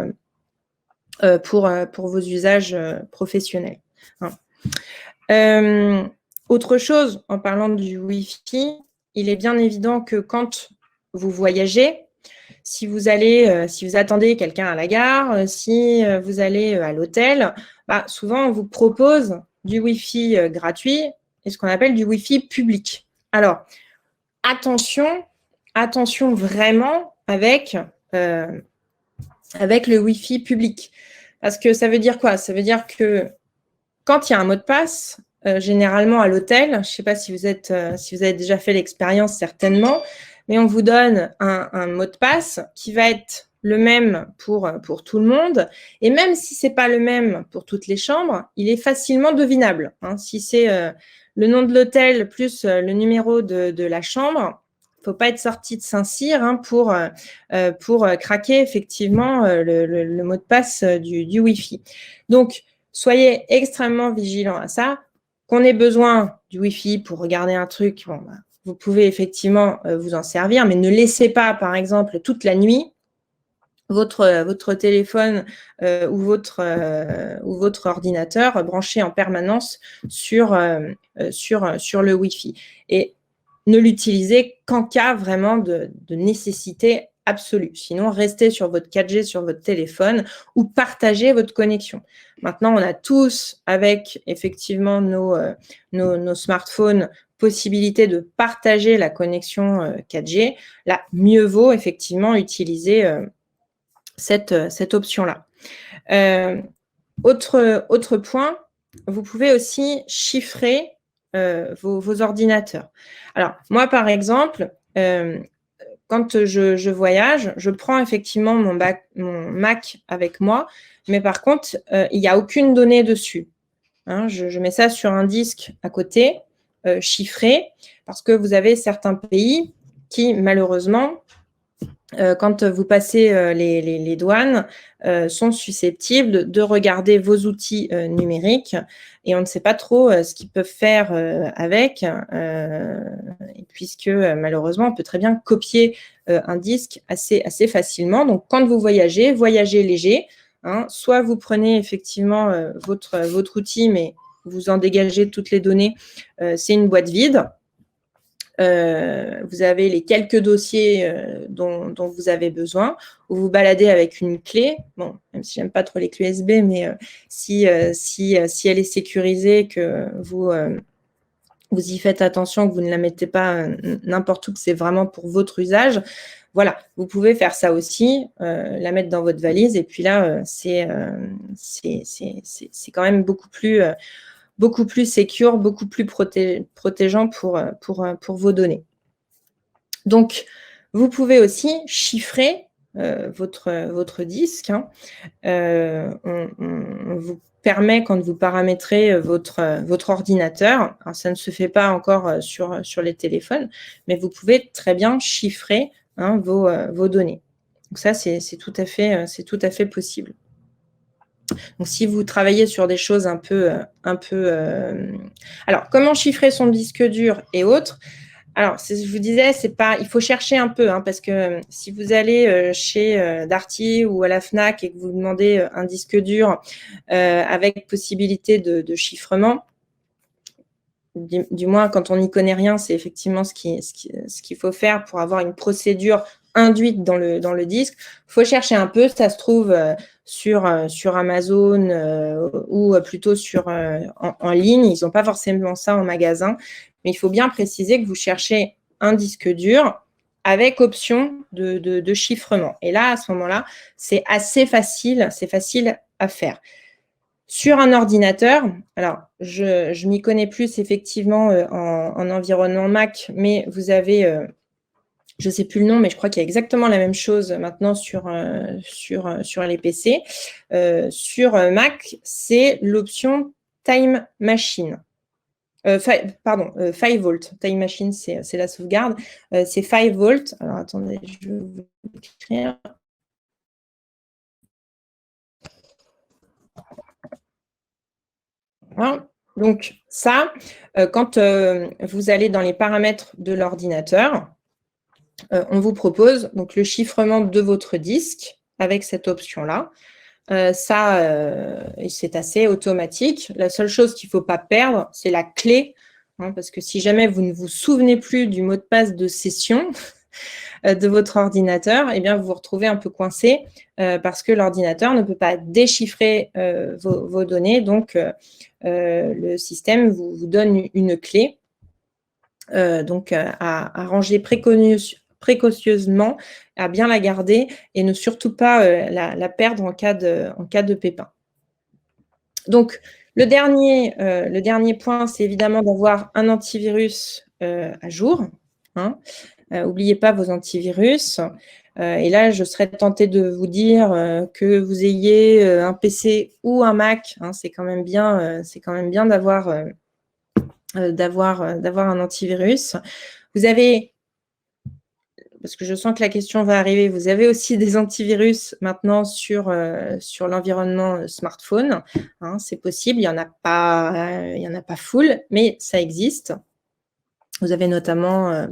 pour vos usages professionnels. Hein. Autre chose, en parlant du Wi-Fi, il est bien évident que quand vous voyagez, si vous attendez quelqu'un à la gare, si vous allez à l'hôtel, souvent on vous propose du Wi-Fi gratuit et ce qu'on appelle du Wi-Fi public. Alors, attention vraiment avec le Wi-Fi public. Parce que ça veut dire quoi? Ça veut dire que quand il y a un mot de passe, généralement à l'hôtel, je ne sais pas si vous avez déjà fait l'expérience, certainement, mais on vous donne un mot de passe qui va être le même pour tout le monde. Et même si ce n'est pas le même pour toutes les chambres, il est facilement devinable. Hein. Si c'est le nom de l'hôtel plus le numéro de la chambre, il ne faut pas être sorti de Saint-Cyr pour craquer effectivement le mot de passe du Wi-Fi. Donc, soyez extrêmement vigilants à ça. Qu'on ait besoin du Wi-Fi pour regarder un truc, vous pouvez effectivement vous en servir, mais ne laissez pas, par exemple, toute la nuit, votre téléphone ou votre ordinateur branché en permanence sur le Wi-Fi. Et ne l'utilisez qu'en cas vraiment de nécessité absolue. Sinon, restez sur votre 4G sur votre téléphone ou partagez votre connexion. Maintenant, on a tous, avec effectivement nos smartphones, possibilité de partager la connexion 4G. Là, mieux vaut effectivement utiliser cette option-là. Autre point, vous pouvez aussi chiffrer vos ordinateurs. Alors, moi, par exemple, quand je voyage, je prends effectivement mon Mac avec moi, mais par contre, il n'y a aucune donnée dessus. Hein, je mets ça sur un disque à côté, chiffré, parce que vous avez certains pays qui, malheureusement, quand vous passez les douanes, sont susceptibles de regarder vos outils numériques et on ne sait pas trop ce qu'ils peuvent faire avec, puisque malheureusement, on peut très bien copier un disque assez facilement. Donc, quand vous voyagez léger. Hein, soit vous prenez effectivement votre outil, mais vous en dégagez toutes les données. C'est une boîte vide. Vous avez les quelques dossiers dont vous avez besoin, ou vous baladez avec une clé. Bon, même si j'aime pas trop les clés USB, mais si elle est sécurisée, que vous y faites attention, que vous ne la mettez pas n'importe où, que c'est vraiment pour votre usage. Voilà, vous pouvez faire ça aussi, la mettre dans votre valise. Et puis là, c'est quand même beaucoup plus secure, beaucoup plus protégeant pour vos données. Donc, vous pouvez aussi chiffrer votre disque. Hein. On vous permet, quand vous paramétrez votre ordinateur, alors ça ne se fait pas encore sur les téléphones, mais vous pouvez très bien chiffrer vos données. Donc ça, c'est tout à fait possible. Donc, si vous travaillez sur des choses un peu Alors, comment chiffrer son disque dur et autres? Alors, je vous disais, il faut chercher un peu, parce que si vous allez chez Darty ou à la Fnac et que vous demandez un disque dur avec possibilité de chiffrement, du moins quand on n'y connaît rien, c'est effectivement ce qu'il faut faire pour avoir une procédure induite dans le disque. Il faut chercher un peu, ça se trouve sur Amazon ou plutôt en ligne. Ils n'ont pas forcément ça en magasin, mais il faut bien préciser que vous cherchez un disque dur avec option de chiffrement. Et là, à ce moment-là, c'est assez facile, à faire. Sur un ordinateur, alors je m'y connais plus effectivement en environnement Mac, mais vous avez, je ne sais plus le nom, mais je crois qu'il y a exactement la même chose maintenant sur les PC. Sur Mac, c'est l'option Time Machine. 5 volt. Time Machine, c'est la sauvegarde. C'est 5 volt. Alors, attendez, je vais vous écrire. Voilà. Donc, ça, quand vous allez dans les paramètres de l'ordinateur, on vous propose donc le chiffrement de votre disque avec cette option-là. c'est assez automatique. La seule chose qu'il ne faut pas perdre, c'est la clé, hein, parce que si jamais vous ne vous souvenez plus du mot de passe de session de votre ordinateur, eh bien, vous vous retrouvez un peu coincé parce que l'ordinateur ne peut pas déchiffrer vos données. Donc, le système vous donne une clé donc à ranger précautionneusement, à bien la garder et ne surtout pas la perdre en cas de pépin. Donc, le dernier point, c'est évidemment d'avoir un antivirus à jour. Hein. N'oubliez pas vos antivirus. Et là, je serais tentée de vous dire que vous ayez un PC ou un Mac. Hein, c'est quand même bien d'avoir un antivirus. Vous avez, parce que je sens que la question va arriver, vous avez aussi des antivirus maintenant sur l'environnement smartphone. Hein, c'est possible, il n'y en a pas full, mais ça existe. Vous avez notamment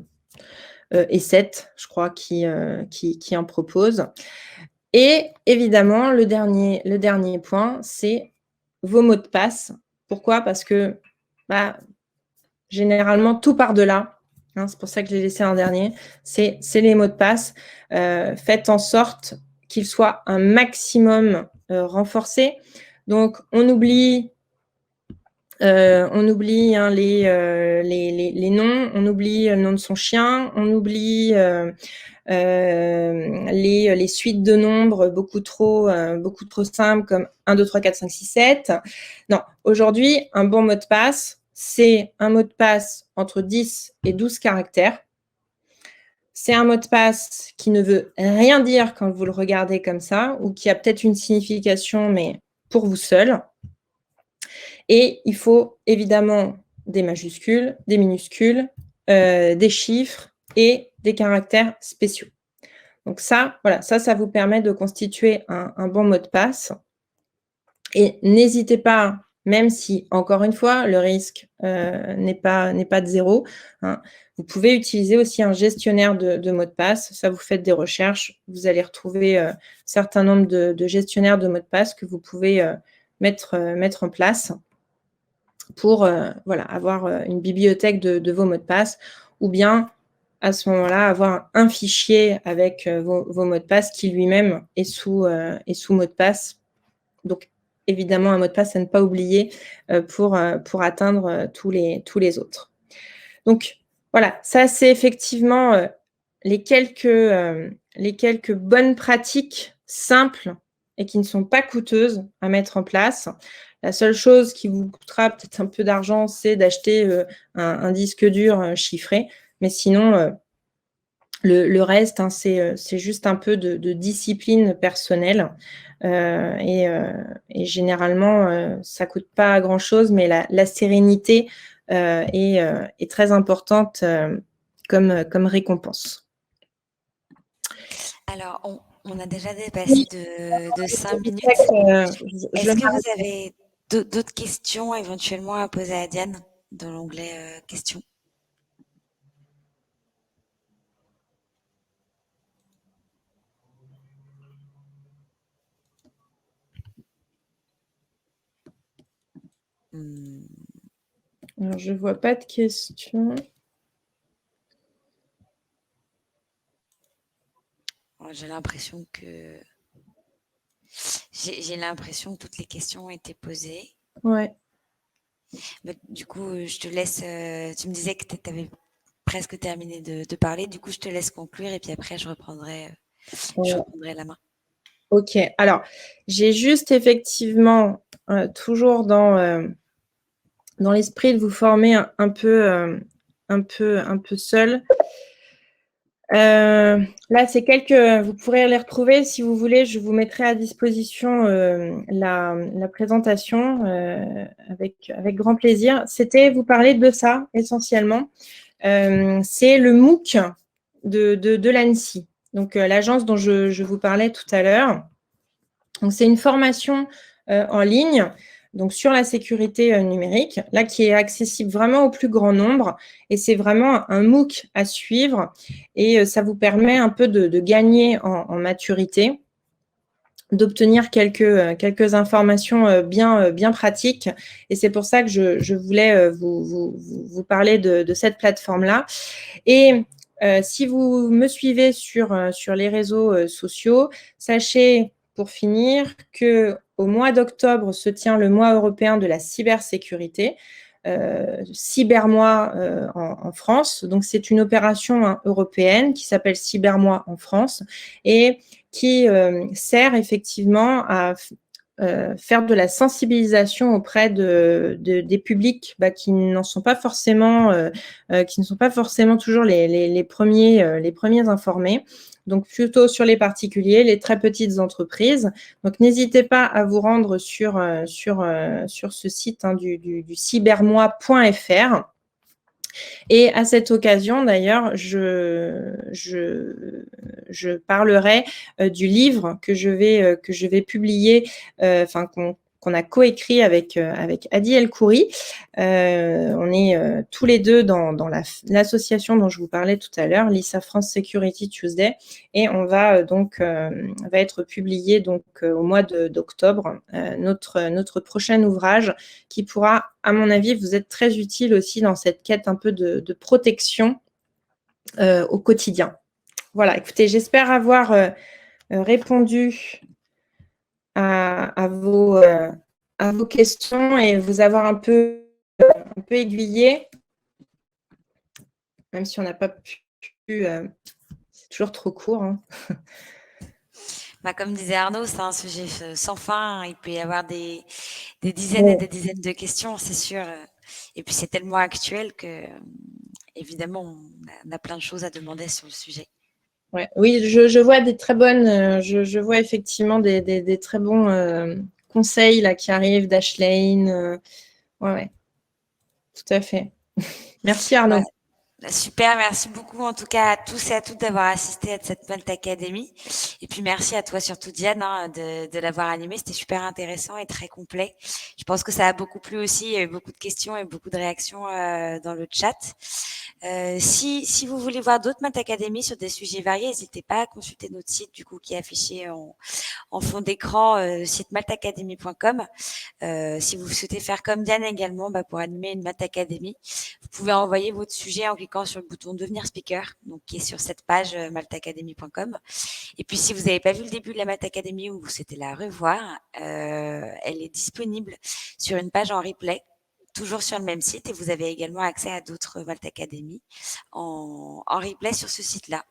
E7, je crois, qui en propose. Et évidemment, le dernier point, c'est vos mots de passe. Pourquoi? Parce que généralement, tout part de là. Hein, c'est pour ça que je l'ai laissé en dernier. C'est les mots de passe. Faites en sorte qu'ils soient un maximum renforcés. Donc, on oublie hein, les noms, on oublie le nom de son chien, on oublie les suites de nombres beaucoup trop simples comme 1, 2, 3, 4, 5, 6, 7. Non, aujourd'hui, un bon mot de passe, c'est un mot de passe entre 10 et 12 caractères. C'est un mot de passe qui ne veut rien dire quand vous le regardez comme ça, ou qui a peut-être une signification, mais pour vous seul. Et il faut évidemment des majuscules, des minuscules, des chiffres et des caractères spéciaux. Donc ça, voilà, ça vous permet de constituer un bon mot de passe. Et n'hésitez pas, même si, encore une fois, le risque n'est pas de zéro, hein, vous pouvez utiliser aussi un gestionnaire de mots de passe. Ça, vous faites des recherches, vous allez retrouver un certain nombre de gestionnaires de mots de passe que vous pouvez mettre en place pour avoir une bibliothèque de vos mots de passe, ou bien à ce moment-là, avoir un fichier avec vos mots de passe qui lui-même est sous mot de passe. Donc, évidemment, un mot de passe à ne pas oublier pour atteindre tous les autres. Donc, voilà, ça, c'est effectivement les quelques bonnes pratiques simples et qui ne sont pas coûteuses à mettre en place. La seule chose qui vous coûtera peut-être un peu d'argent, c'est d'acheter un disque dur chiffré. Mais sinon, le reste, hein, c'est juste un peu de discipline personnelle. Et généralement, ça ne coûte pas grand-chose, mais la sérénité est très importante comme récompense. Alors, on a déjà dépassé de 5 minutes. Est-ce que vous avez d'autres questions éventuellement à poser à Diane dans l'onglet questions? Alors, je ne vois pas de questions. J'ai l'impression que toutes les questions ont été posées. Ouais. Du coup, je te laisse. Tu me disais que tu avais presque terminé de parler. Du coup, je te laisse conclure et puis après, je reprendrai la main. Ok. Alors, j'ai juste effectivement toujours dans l'esprit de vous former un peu seul. Là, c'est vous pourrez les retrouver si vous voulez. Je vous mettrai à disposition la présentation avec grand plaisir. C'était vous parler de ça essentiellement. C'est le MOOC de l'ANSSI, donc l'agence dont je vous parlais tout à l'heure. Donc, c'est une formation en ligne, donc sur la sécurité numérique, là qui est accessible vraiment au plus grand nombre, et c'est vraiment un MOOC à suivre, et ça vous permet un peu de gagner en maturité. d'obtenir quelques informations bien pratiques. Et c'est pour ça que je voulais vous parler de cette plateforme-là. Et si vous me suivez sur les réseaux sociaux, sachez, pour finir, qu'au mois d'octobre se tient le mois européen de la cybersécurité, Cybermois en France. Donc, c'est une opération européenne qui s'appelle Cybermois en France et qui sert effectivement à faire de la sensibilisation auprès des publics qui n'en sont pas forcément, qui ne sont pas forcément toujours les premiers informés. Donc, plutôt sur les particuliers, les très petites entreprises. Donc, n'hésitez pas à vous rendre sur ce site du cybermois.fr. Et à cette occasion, d'ailleurs, je parlerai du livre que je vais publier, qu'on a coécrit avec Adi El Khoury. On est tous les deux dans l'association dont je vous parlais tout à l'heure, LISA France Security Tuesday, et on va va être publié au mois d'octobre notre prochain ouvrage qui pourra, à mon avis, vous être très utile aussi dans cette quête un peu de protection au quotidien. Voilà, écoutez, j'espère avoir répondu à vos questions et vous avoir un peu aiguillé, même si on n'a pas pu, c'est toujours trop court. Hein. Comme disait Arnaud, c'est un sujet sans fin. Il peut y avoir des dizaines et des dizaines de questions, c'est sûr. Et puis, c'est tellement actuel que, évidemment, on a plein de choses à demander sur le sujet. Ouais. Oui, je vois des très bonnes, je vois effectivement des très bons conseils là, qui arrivent d'Ashlane. Ouais, tout à fait. Merci Arnaud. Ouais. Super, merci beaucoup en tout cas à tous et à toutes d'avoir assisté à cette Malte Academy. Et puis merci à toi surtout Diane de l'avoir animé, c'était super intéressant et très complet. Je pense que ça a beaucoup plu aussi, il y a eu beaucoup de questions et beaucoup de réactions dans le chat. Si vous voulez voir d'autres Malte Academy sur des sujets variés, n'hésitez pas à consulter notre site du coup qui est affiché en fond d'écran, site maltacademy.com. Si vous souhaitez faire comme Diane également pour animer une Malte Academy, vous pouvez envoyer votre sujet en cliquant sur le bouton devenir speaker, donc qui est sur cette page maltacademy.com. Et puis si vous n'avez pas vu le début de la Malte Academy ou vous souhaitez la revoir, elle est disponible sur une page en replay, toujours sur le même site, et vous avez également accès à d'autres Malte Academy en replay sur ce site-là.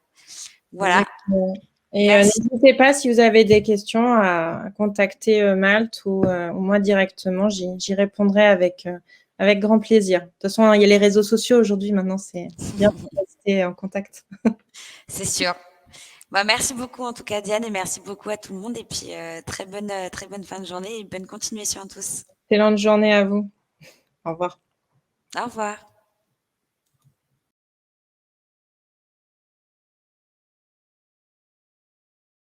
Voilà. Exactement. Et n'hésitez pas, si vous avez des questions, à contacter Malte ou moi directement. J'y répondrai avec grand plaisir. De toute façon, il y a les réseaux sociaux aujourd'hui. Maintenant, c'est bien de rester en contact. C'est sûr. Merci beaucoup en tout cas Diane et merci beaucoup à tout le monde et puis très bonne fin de journée et bonne continuation à tous. Excellente journée à vous. Au revoir. Au revoir.